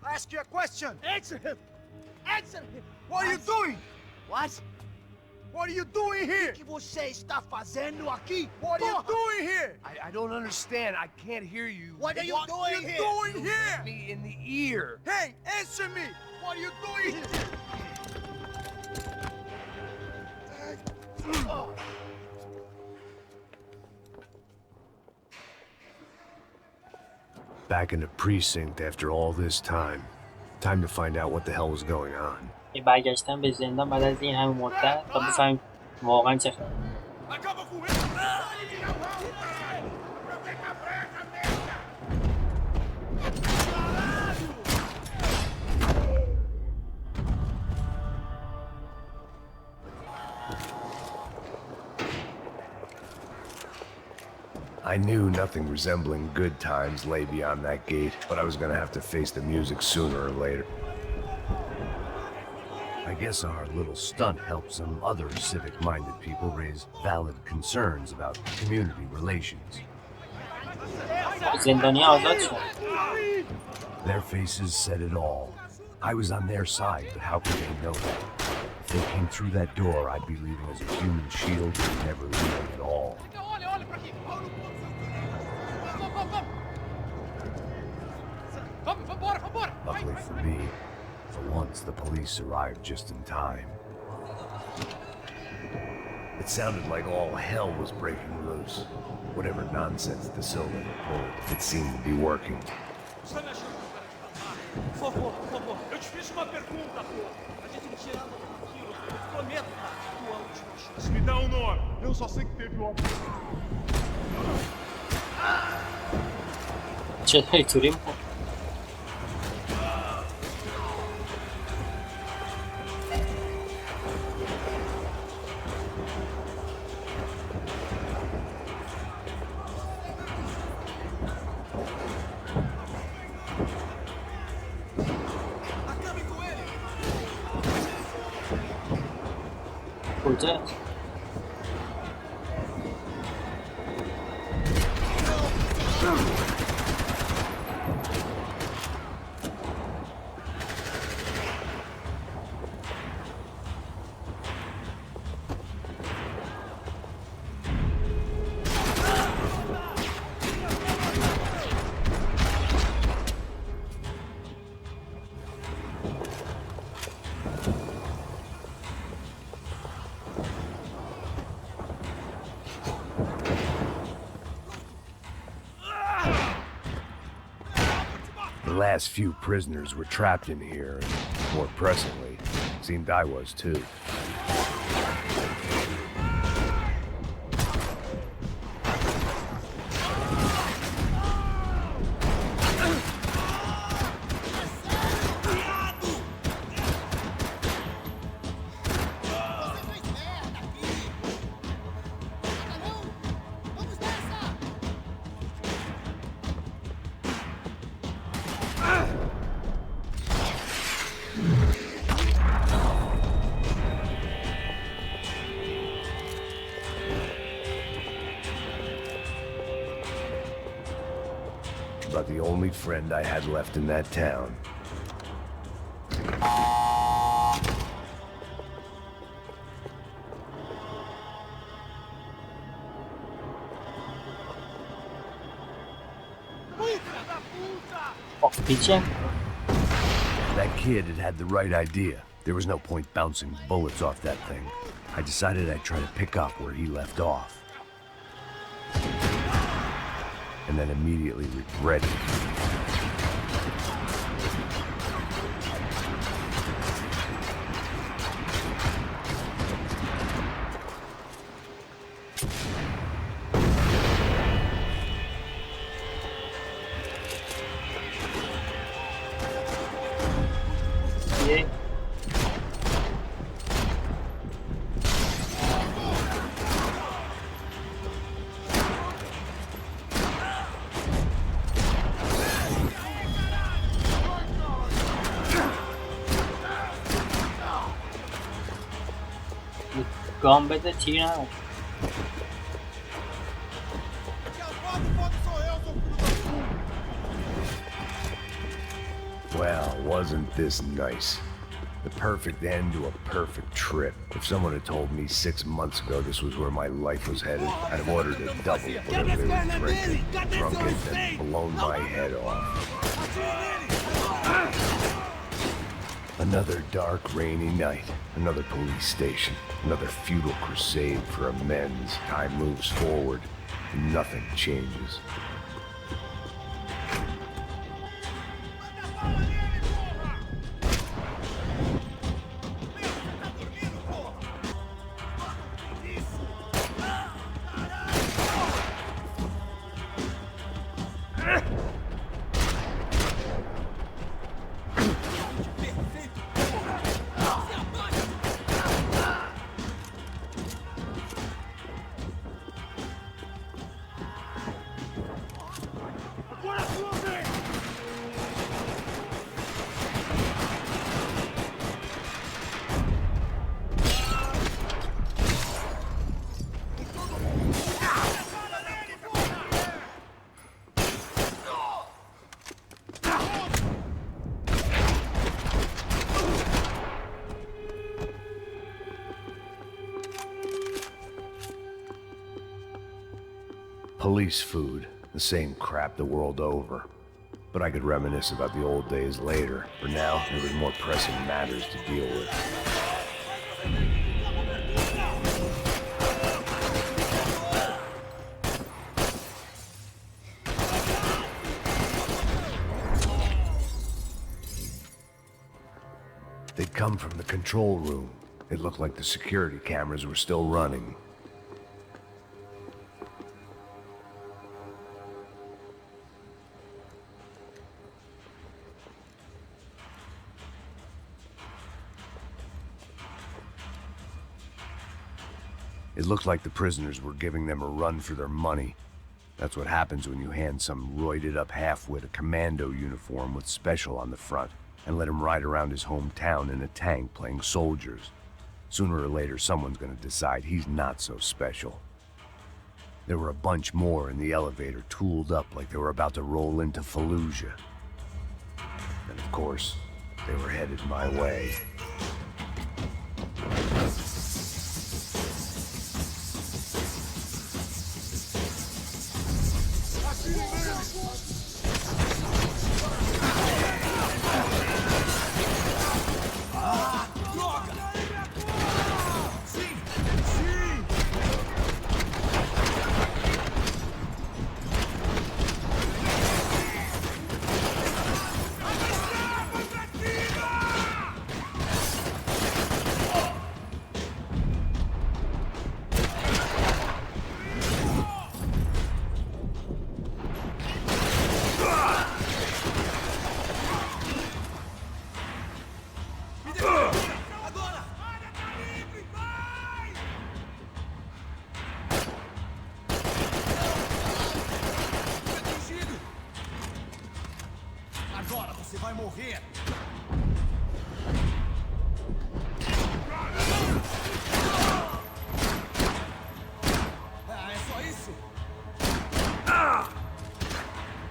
I ask you a question. Answer him! Answer him! What are you doing? What? What are you doing here? O que você está fazendo aqui? What are you doing here? I don't understand. I can't hear you. What are you What are doing you here? doing here? Me in the ear. Hey, answer me! What are you doing here? Back in the precinct after all this time. Time to find out what the hell was going on. برگشتن به زندان بعد از این همه مدت تا بفهمیم واقعا چه خبره. Acaba com ele! I knew nothing resembling good times lay beyond that gate, but I was gonna have to face the music sooner or later. I guess our little stunt helped some other civic-minded people raise valid concerns about community relations. زندانی آزاد شد. Their faces said it all. I was on their side, but how could they know that? If they came through that door, I'd be leaving as a human shield or never leaving at all. Luckily for me, for once the police arrived just in time. It sounded like all hell was breaking loose. Whatever nonsense De Silva had pulled, it seemed to be working. Por favor, eu te fiz uma pergunta, pô. A gente não tira nada daquilo. Prometo, cara, tua última chance. Me dá um nome! Eu só sei que teve uma... چه اینطوری می‌کنه؟ کجا؟ The last few prisoners were trapped in here, and more pressingly, it seemed I was too. about the only friend I had left in that town. پیچه That kid had the right idea. There was no point bouncing bullets off that thing. I decided I'd try to pick up where he left off. And then immediately regretted it. گام بده تیر هم Well, wasn't this nice? The perfect end to a perfect trip. If someone had told me 6 months ago this was where my life was headed, I'd have ordered a double whatever they were drinking, drunk it, and blown my head off. Another dark, rainy night, another police station, another futile crusade for amends. Time moves forward, and nothing changes. Police food, the same crap the world over. But I could reminisce about the old days later. For now, there was more pressing matters to deal with. They'd come from the control room. It looked like the security cameras were still running. It looked like the prisoners were giving them a run for their money. That's what happens when you hand some roided-up half-wit a commando uniform with special on the front and let him ride around his hometown in a tank playing soldiers. Sooner or later, someone's gonna decide he's not so special. There were a bunch more in the elevator, tooled up like they were about to roll into Fallujah. And of course, they were headed my way.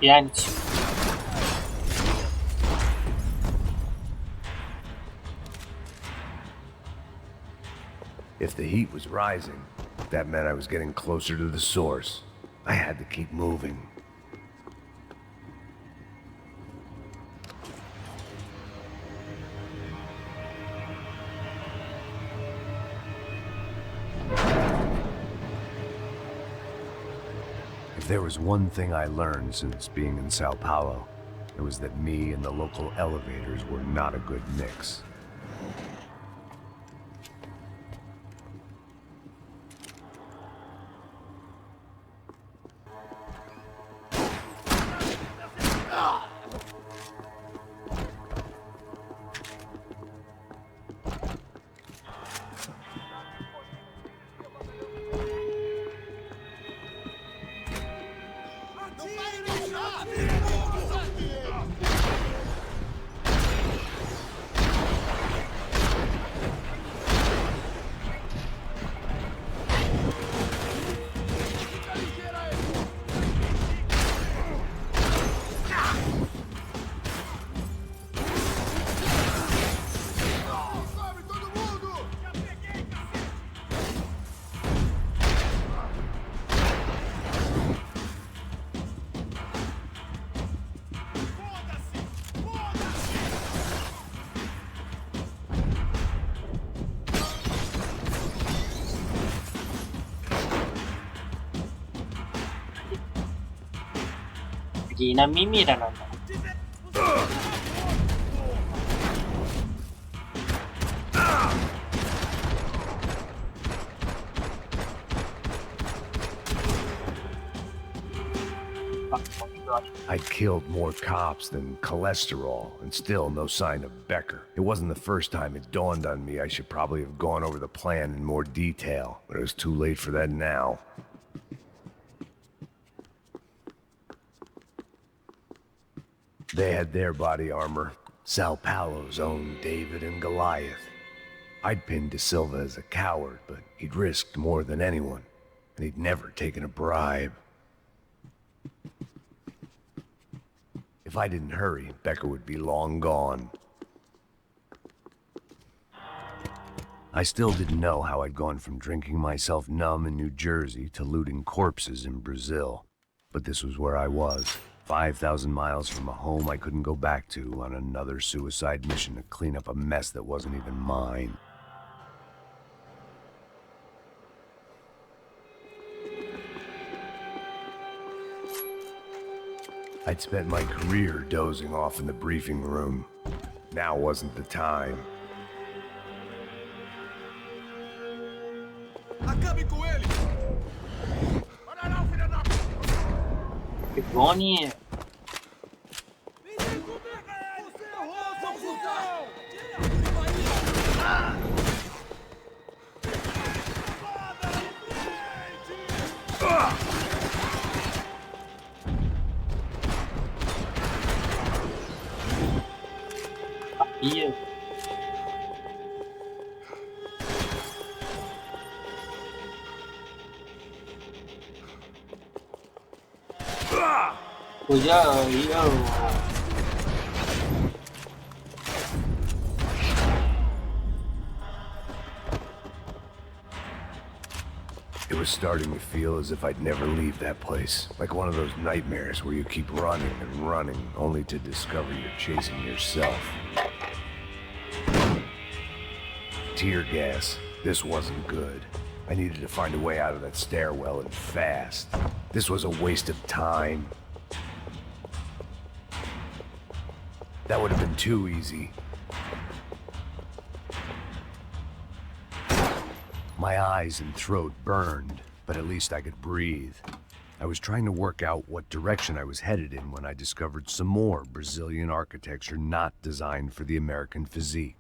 یعنی چی؟ If the heat was rising, that meant I was getting closer to the source. I had to keep moving. If there was one thing I learned since being in Sao Paulo, it was that me and the local elevators were not a good mix. اینا میمیرن آنها. I'd killed more cops than cholesterol, and still no sign of Becker. It wasn't the first time it dawned on me I should probably have gone over the plan in more detail, but it was too late for that now. They had their body armor, Sao Paulo's own David and Goliath. I'd pinned De Silva as a coward, but he'd risked more than anyone, and he'd never taken a bribe. If I didn't hurry, Becker would be long gone. I still didn't know how I'd gone from drinking myself numb in New Jersey to looting corpses in Brazil. But this was where I was, 5,000 miles from a home I couldn't go back to, on another suicide mission to clean up a mess that wasn't even mine. I'd spent my career dozing off in the briefing room. Now wasn't the time. Que boni. Ia. Cuidado. It was starting to feel as if I'd never leave that place. Like one of those nightmares where you keep running and running, only to discover you're chasing yourself. Tear gas. This wasn't good. I needed to find a way out of that stairwell, and fast. This was a waste of time. That would have been too easy. My eyes and throat burned, but at least I could breathe. I was trying to work out what direction I was headed in when I discovered some more Brazilian architecture not designed for the American physique.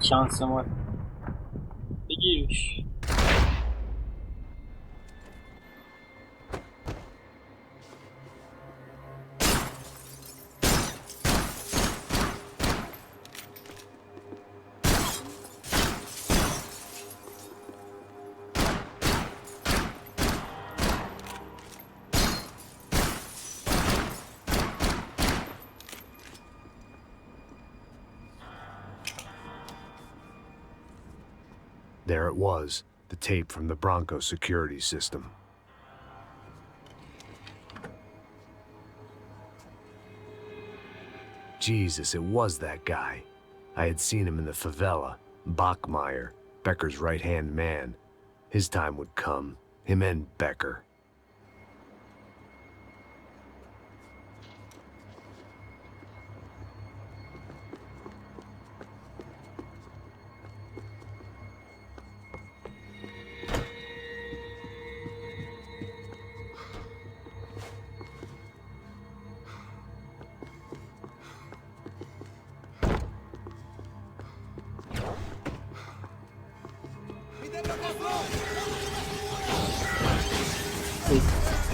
شانسمون بگیرش. There it was, the tape from the Bronco security system. Jesus, it was that guy. I had seen him in the favela. Bachmeyer, Becker's right-hand man. His time would come. Him and Becker.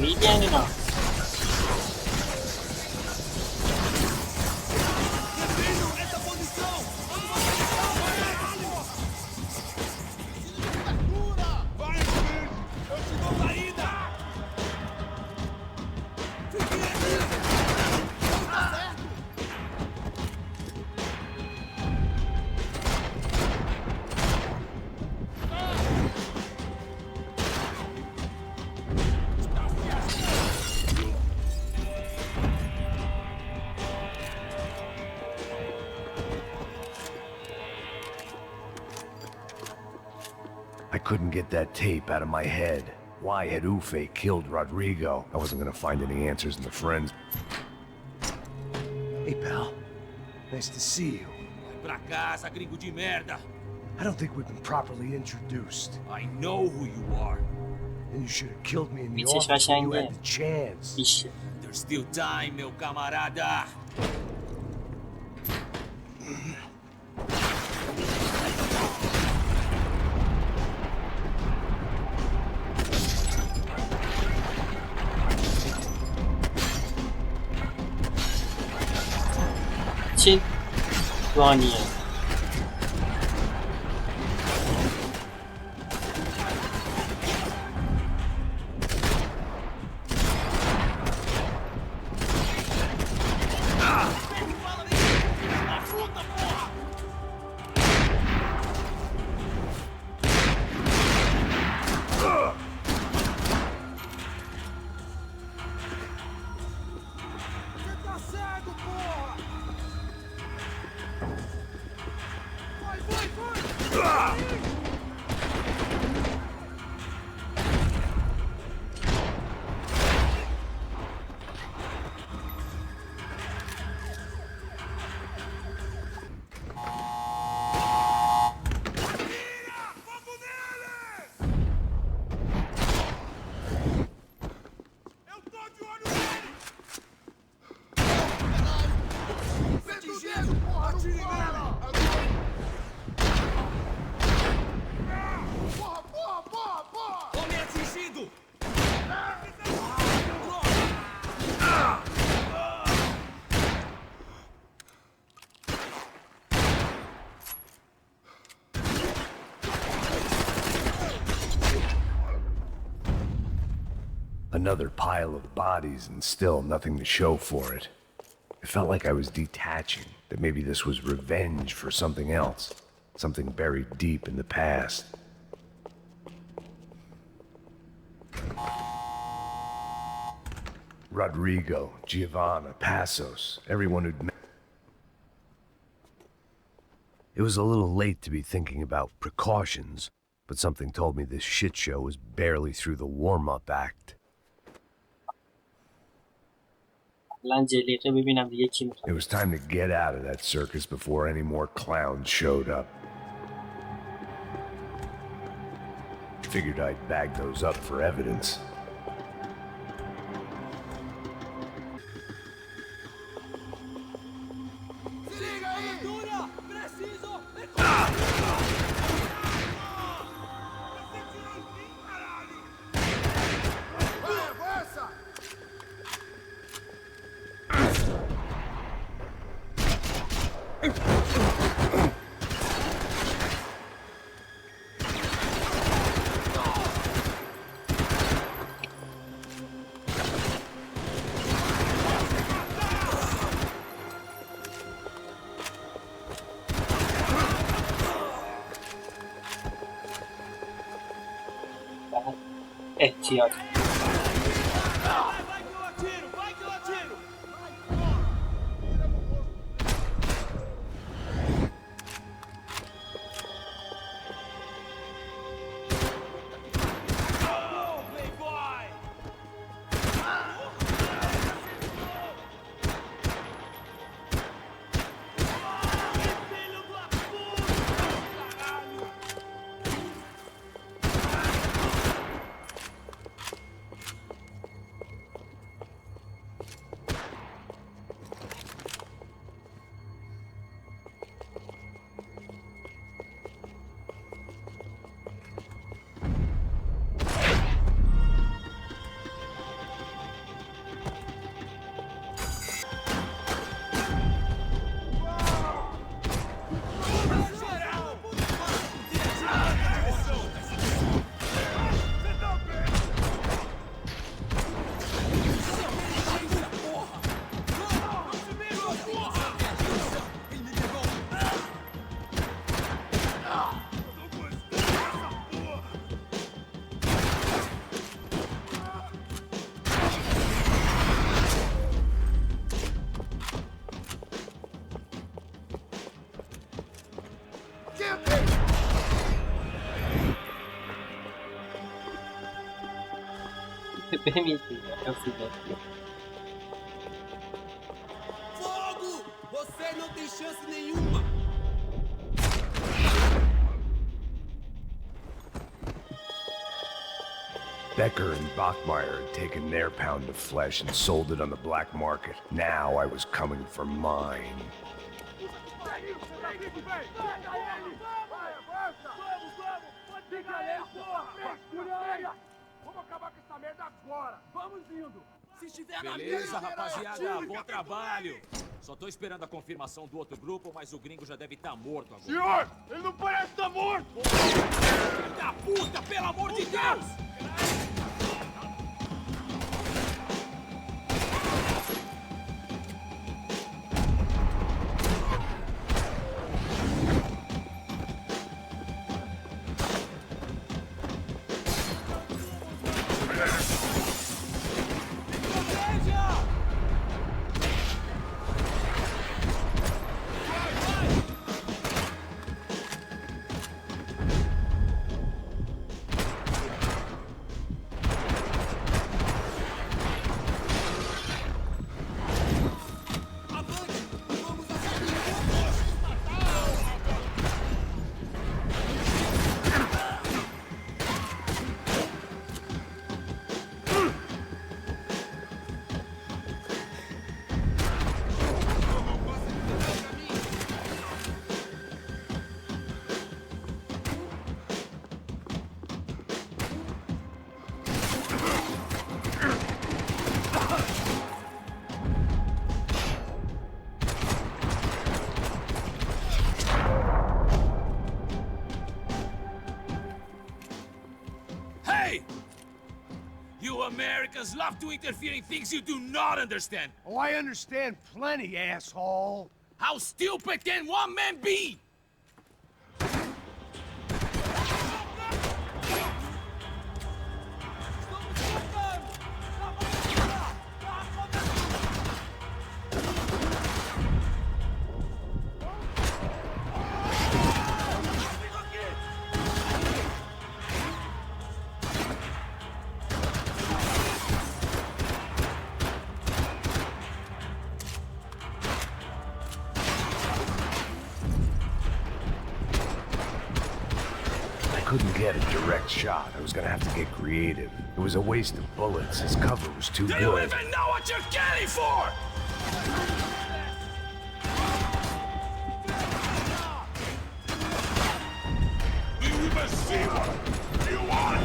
ریدی یعنی نه. I couldn't get that tape out of my head. Why had Ufe killed Rodrigo? I wasn't gonna find any answers in the forensics. Hey, pal. Nice to see you. Vai pra casa, gringo de merda. I don't think we've been properly introduced. I know who you are. And you should have killed me in the Bichos office when you fazem had the chance. Ixi. There's still time, meu camarada. چه گانیه. Another pile of bodies and still nothing to show for it. It felt like I was detaching, that maybe this was revenge for something else, something buried deep in the past. Rodrigo, Giovanna, Passos, everyone who'd met. It was a little late to be thinking about precautions, but something told me this shit show was barely through the warm-up act. It was time to get out of that circus before any more clowns showed up. Figured I'd bag those up for evidence. احتیاط. ببین Fogo! Você não tem chance nenhuma! Becker and Bachmeyer had taken their pound of flesh and sold it on the black market. Now I was coming for mine. Vamos acabar com essa merda agora! Vamos indo! Se estiver na Beleza, mesa, rapaziada, bom trabalho. Só tô esperando a confirmação do outro grupo, mas o gringo já deve estar morto agora. Senhor, ele não parece estar morto! Filho da puta, pelo amor de Deus! Americans love to interfere in things you do not understand. Oh, I understand plenty, asshole. How stupid can one man be? Couldn't get a direct shot. I was gonna have to get creative. It was a waste of bullets. His cover was too Do good. you even know what you're getting for? Do you even see what you want?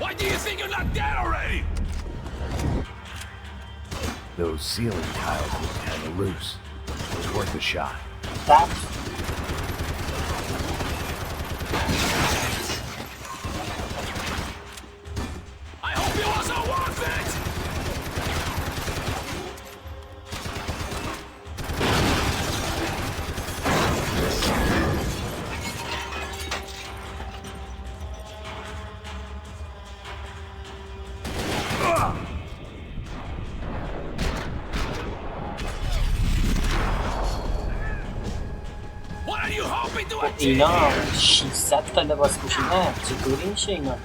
Why do you think you're not dead already? Those ceiling tiles were kind of loose. It was worth a shot. I hope it wasn't worth it! اینا 600 تا لباس پوشیدن، چطوری میشه اینا؟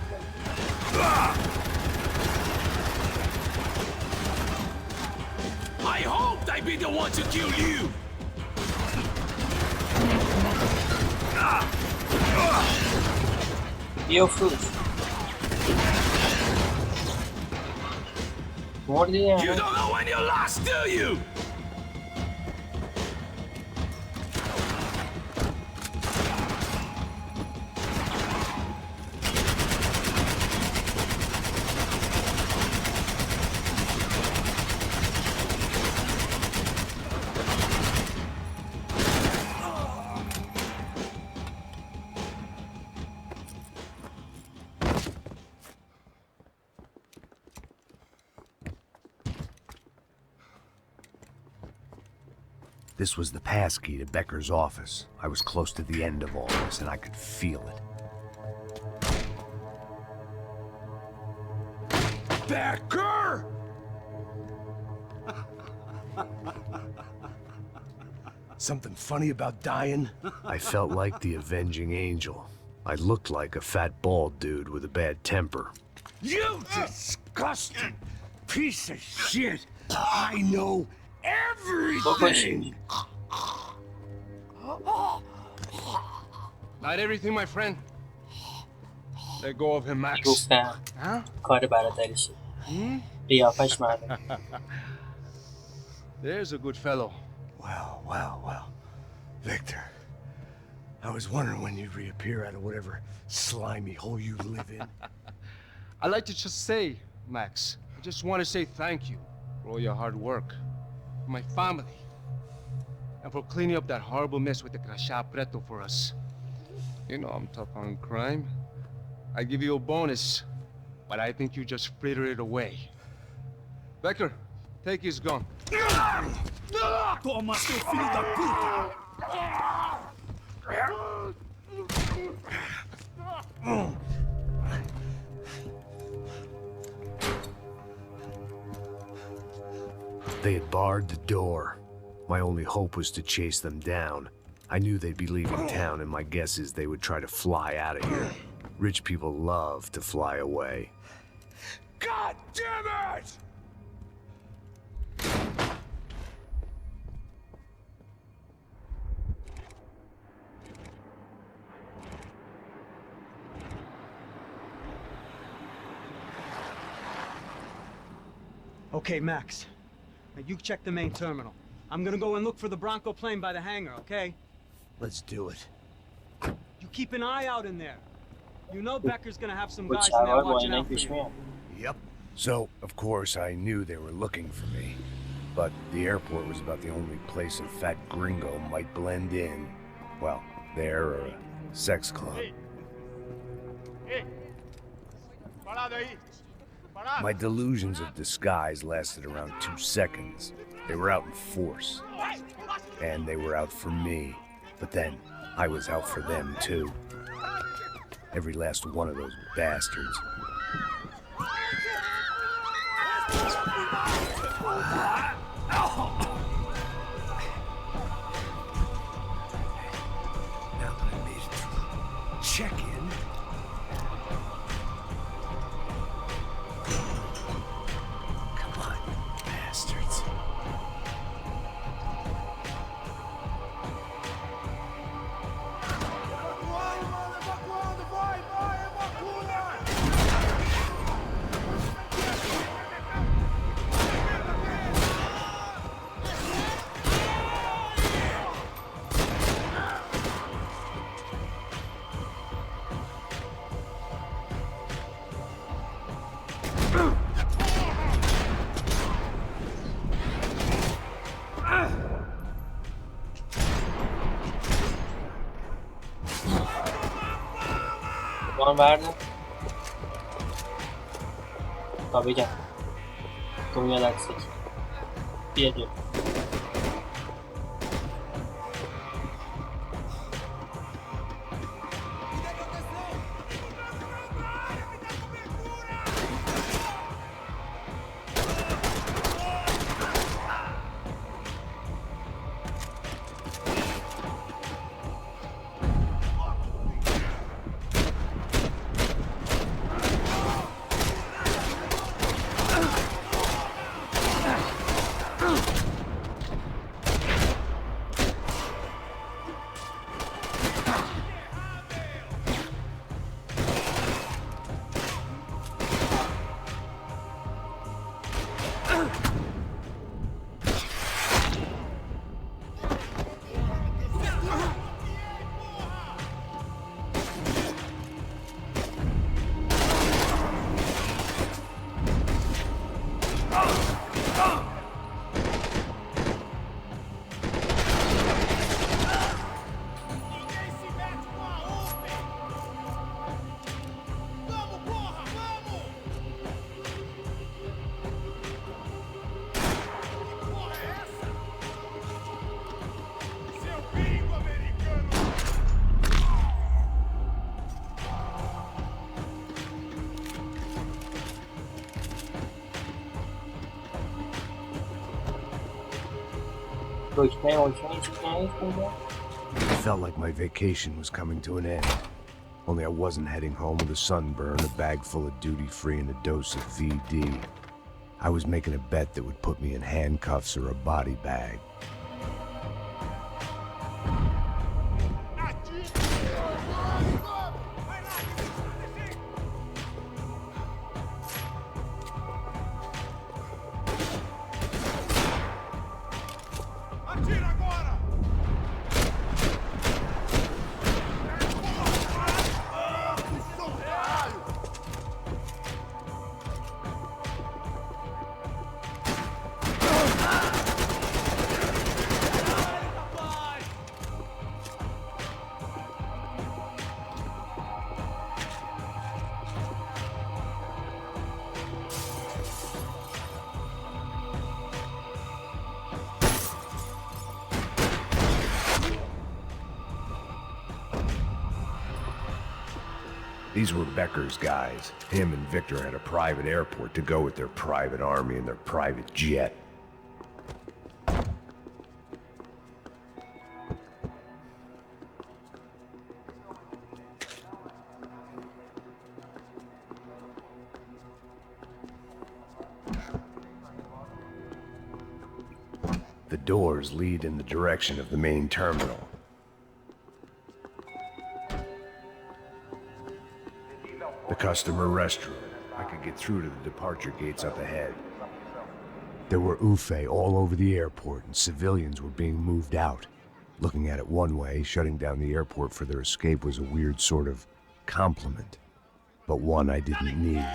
I hoped I'd be the one to kill you! بیافروش مردی You don't know when you're lost, do you? This was the passkey to Becker's office. I was close to the end of all this, and I could feel it. Becker! Something funny about dying? I felt like the avenging angel. I looked like a fat bald dude with a bad temper. You disgusting piece of shit! I know everything! Not everything, my friend. Let go of him, Max. گفتم کار برادریشه قیافش معلوم. There's a good fellow. Well. Victor, I was wondering when you'd reappear out of whatever slimy hole you live in. I'd like to just say, Max, I just want to say thank you for all your hard work, for my family, and for cleaning up that horrible mess with the Crasha Preto for us. You know I'm tough on crime. I give you a bonus, but I think you just fritter it away. Becker, take his gun. Toma, seu filho da puta! They had barred the door. My only hope was to chase them down. I knew they'd be leaving town, and my guess is they would try to fly out of here. Rich people love to fly away. God damn it! Okay, Max. Now you check the main terminal. I'm gonna go and look for the Bronco plane by the hangar, okay? Let's do it. You keep an eye out in there. You know Becker's gonna have some guys in بچه‌ها there با watching اینا out for پیش you. میان. Yep. So, of course, I knew they were looking for me. But the airport was about the only place a fat gringo might blend in. Well, there or a sex club. My delusions of disguise lasted around 2 seconds. They were out in force. And they were out for me. But then, I was out for them too. Every last one of those bastards. Now that I made it through check-in. Come on, bastards. بان بردم تا بگم تو میاد عکسش بیا جو دکمه چیزی نیست اونجا؟ It felt like my vacation was coming to an end. Only I wasn't heading home with a sunburn, a bag full of duty-free, and a dose of VD. I was making a bet that would put me in handcuffs or a body bag. These were Becker's guys. Him and Victor had a private airport to go with their private army and their private jet. The doors lead in the direction of the main terminal. The customer restroom. I could get through to the departure gates up ahead. There were UFE all over the airport, and civilians were being moved out. Looking at it one way, shutting down the airport for their escape was a weird sort of compliment, but one I didn't need.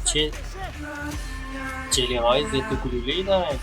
چه جلیقه های ضد گلوله‌ای دارن.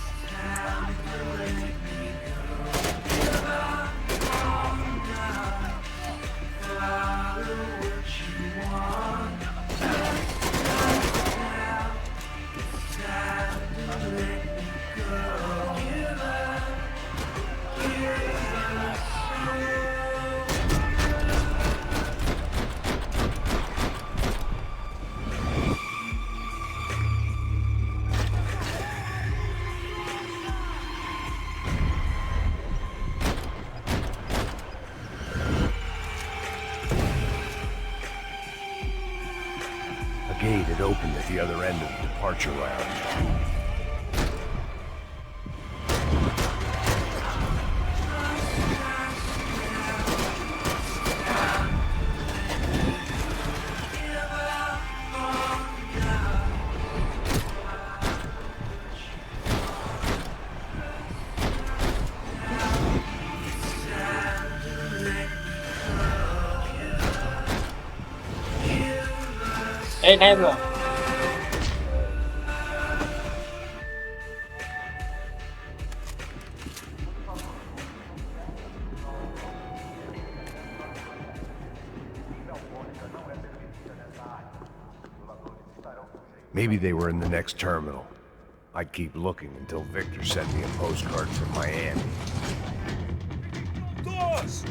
Gate had opened at the other end of the departure lounge. Hey, neighbor. Maybe they were in the next terminal. I'd keep looking until Victor sent me a postcard from Miami. Door Vamos!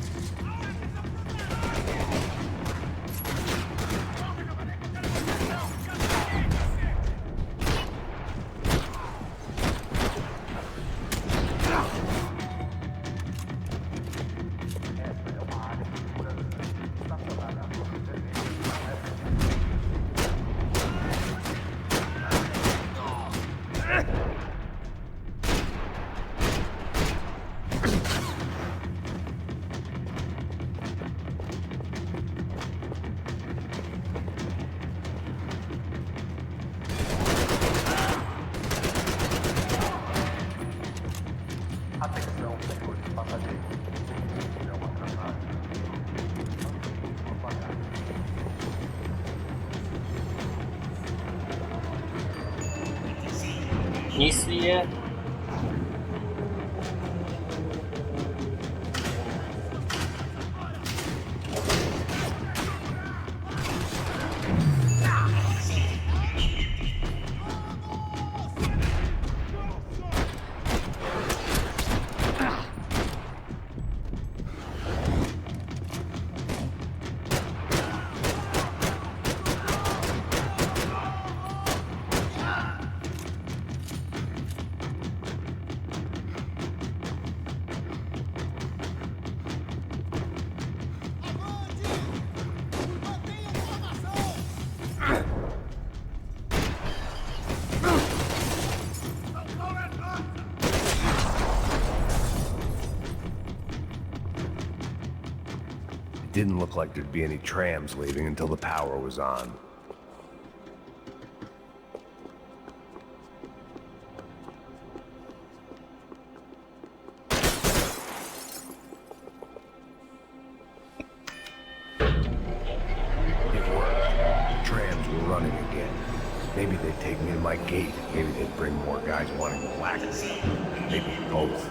نیستیه. It didn't look like there'd be any trams leaving until the power was on. It worked. The trams were running again. Maybe they'd take me to my gate. Maybe they'd bring more guys wanting to whack me. Maybe both.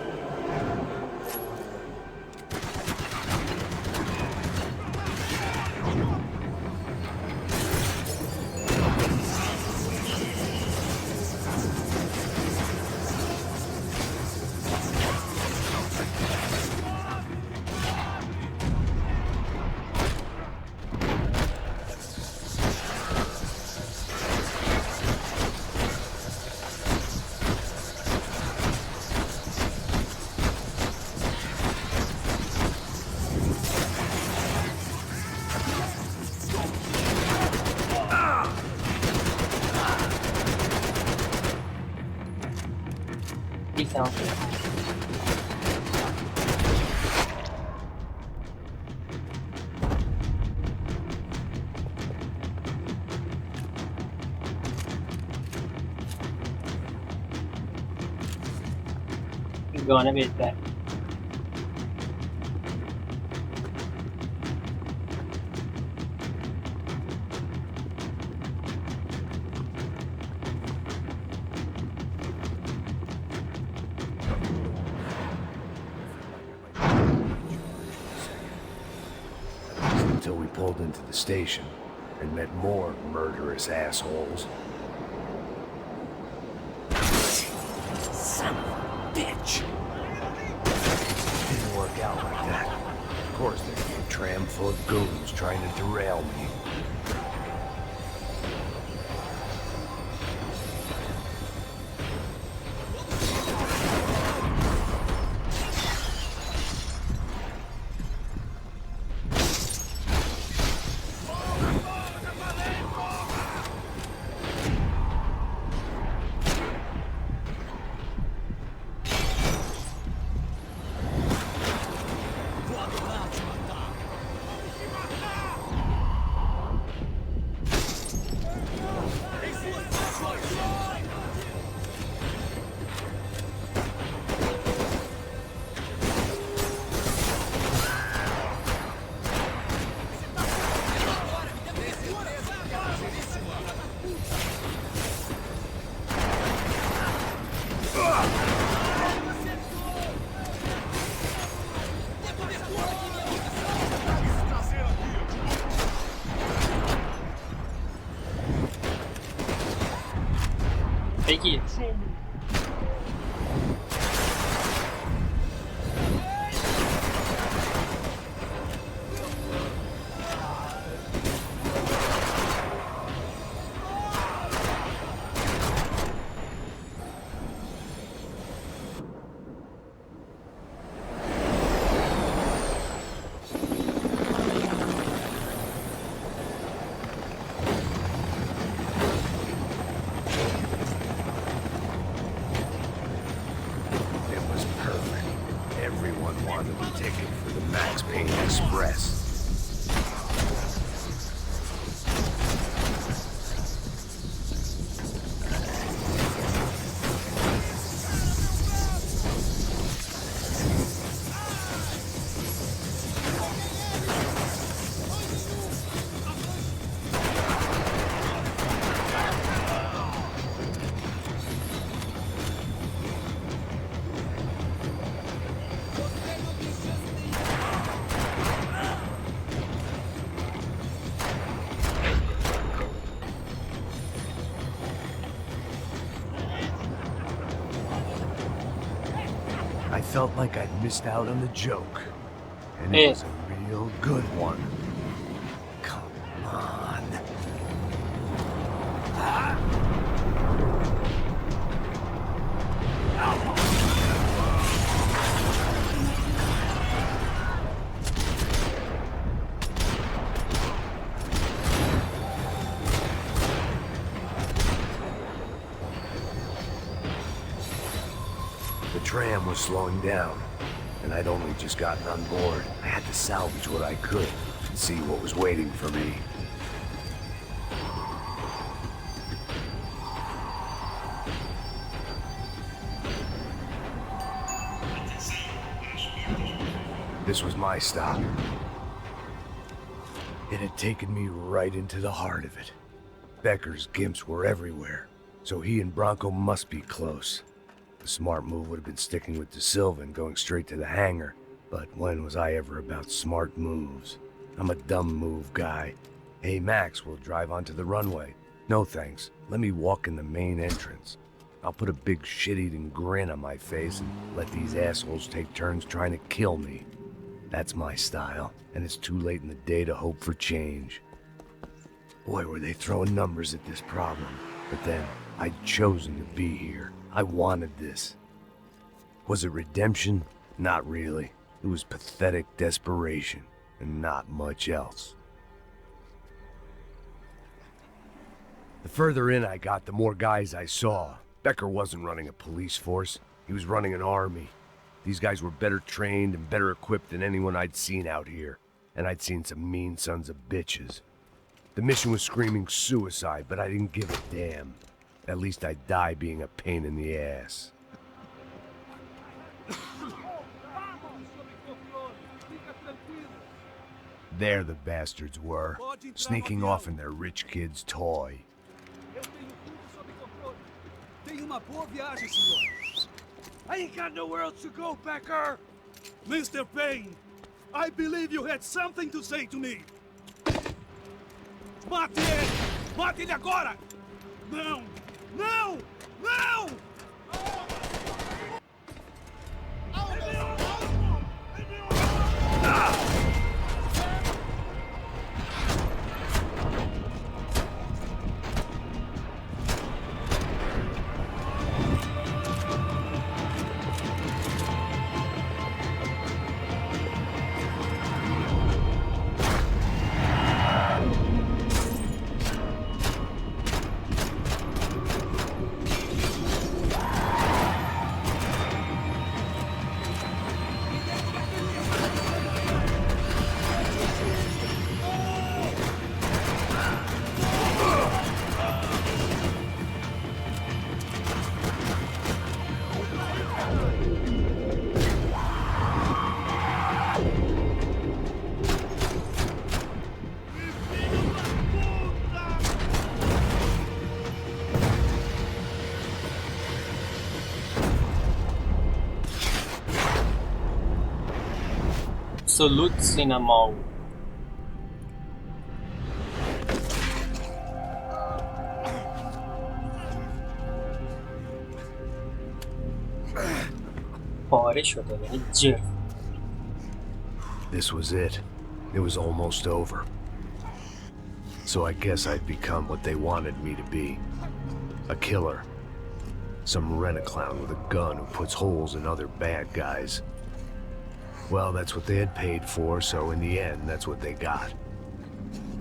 دیدم. بیگانه بهتر. Until we pulled into the station and met more murderous assholes. Son of a bitch. Didn't work out like that. Of course there'd be a tram full of goons trying to derail me. بگیر. on the ticket for the Max Payne Express. I felt like I'd missed out on the joke, and it was a real good one. Come on. The tram was slowing down, and I'd only just gotten on board. I had to salvage what I could and see what was waiting for me. This was my stop. It had taken me right into the heart of it. Becker's gimps were everywhere, so he and Bronco must be close. The smart move would have been sticking with De Silva and going straight to the hangar, but when was I ever about smart moves? I'm a dumb move guy. Hey Max, we'll drive onto the runway. No thanks, let me walk in the main entrance. I'll put a big shit-eating grin on my face and let these assholes take turns trying to kill me. That's my style, and it's too late in the day to hope for change. Boy, were they throwing numbers at this problem. But then, I'd chosen to be here. I wanted this. Was it redemption? Not really. It was pathetic desperation, and not much else. The further in I got, the more guys I saw. Becker wasn't running a police force. He was running an army. These guys were better trained and better equipped than anyone I'd seen out here. And I'd seen some mean sons of bitches. The mission was screaming suicide, but I didn't give a damn. At least I'd die being a pain in the ass. There the bastards were, sneaking off in their rich kid's toy. I ain't got nowhere else to go, Becker! Mr. Payne, I believe you had something to say to me. Mate ele! Mate ele agora! Não! Não! Não! Absolute Cinema. پاره شده یعنی جر. This was it. It was almost over. So I guess I'd become what they wanted me to be. A killer. Some rent-a-clown with a gun who puts holes in other bad guys. Well, that's what they had paid for, so in the end, that's what they got.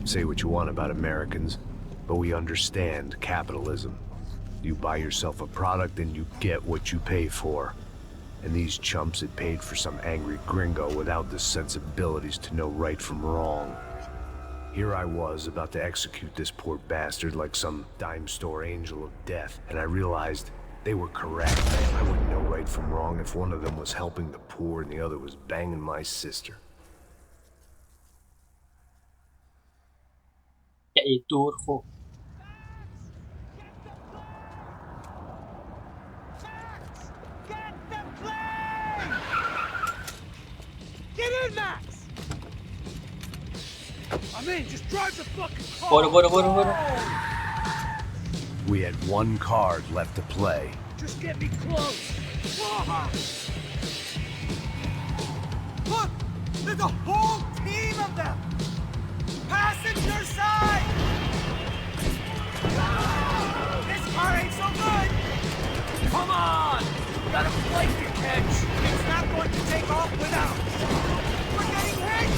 Say what you want about Americans, but we understand capitalism. You buy yourself a product and you get what you pay for. and these chumps had paid for some angry gringo without the sensibilities to know right from wrong. Here I was, about to execute this poor bastard like some dime store angel of death, and I realized they were correct. I wouldn't know right from wrong if one of them was helping the poor and the other was banging my sister. یه دور خو. Get in, Max! I'm in, just drive the fucking car! برو. We had one card left to play. Just get me close! Look! There's a whole team of them! Passenger side! This car ain't so good! Come on! You gotta flight your catch! It's not going to take off without! We're getting hit!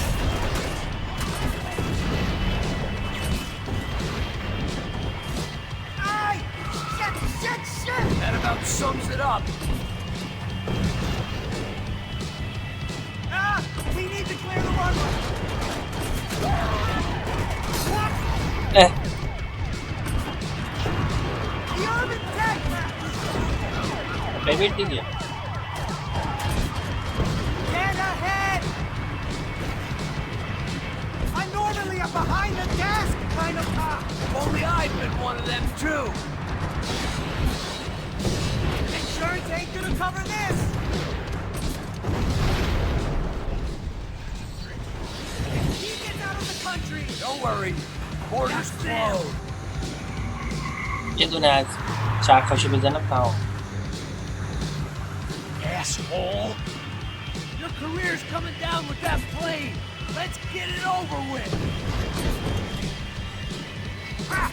Aye! Shit! That about sums it up! We need to clear the runway! The urban tech map! Favorite دیگه. Get ahead! I'm normally a behind the desk kind of cop. If only I'd been one of them too. Insurance ain't gonna cover this. If he gets out of the country, don't worry. Borders closed. یه دونه از چرخاشو بزنم تمام. Asshole! Your career's coming down with that plane. Let's get it over with. Ah!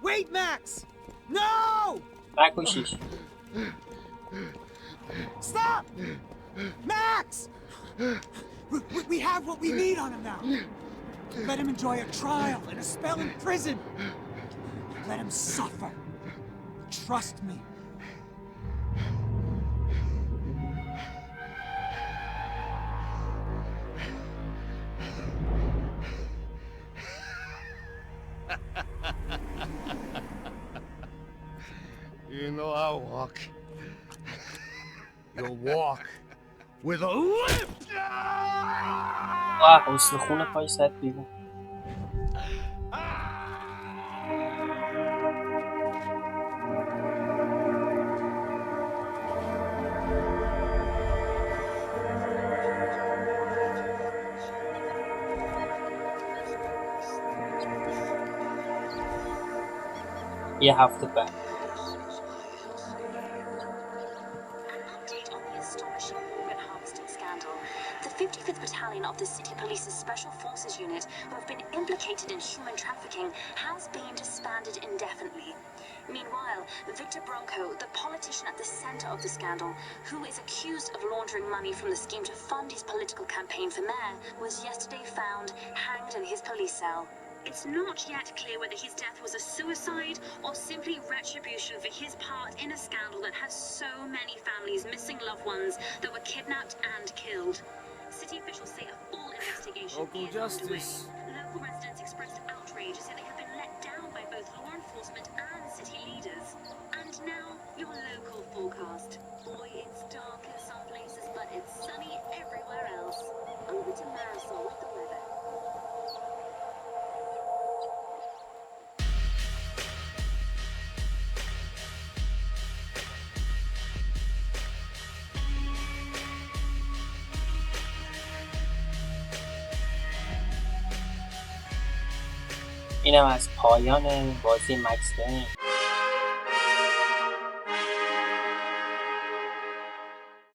Wait, Max! No! نکشیش. Stop! Max! We have what we need on him now. Let him enjoy a trial and a spell in prison. Let him suffer. Trust me. You know I'll walk. You'll walk with a limp! حسن خون پای سد بیرون. یه هفته بعد. The 55th Battalion of the City Police's Special Forces Unit, who have been implicated in human trafficking, has been disbanded indefinitely. Meanwhile, Victor Bronco, the politician at the center of the scandal, who is accused of laundering money from the scheme to fund his political campaign for mayor, was yesterday found hanged in his police cell. It's not yet clear whether his death was a suicide or simply retribution for his part in a scandal that has so many families missing loved ones that were kidnapped and killed. City officials say a full investigation is underway. Local residents expressed outrage, say they have been let down by both law enforcement and city leaders. And now, your local forecast. Boy, it's dark in some places, but it's sunny everywhere else. Over to Marisol with the weather. اینم از پایان بازی مکس پین.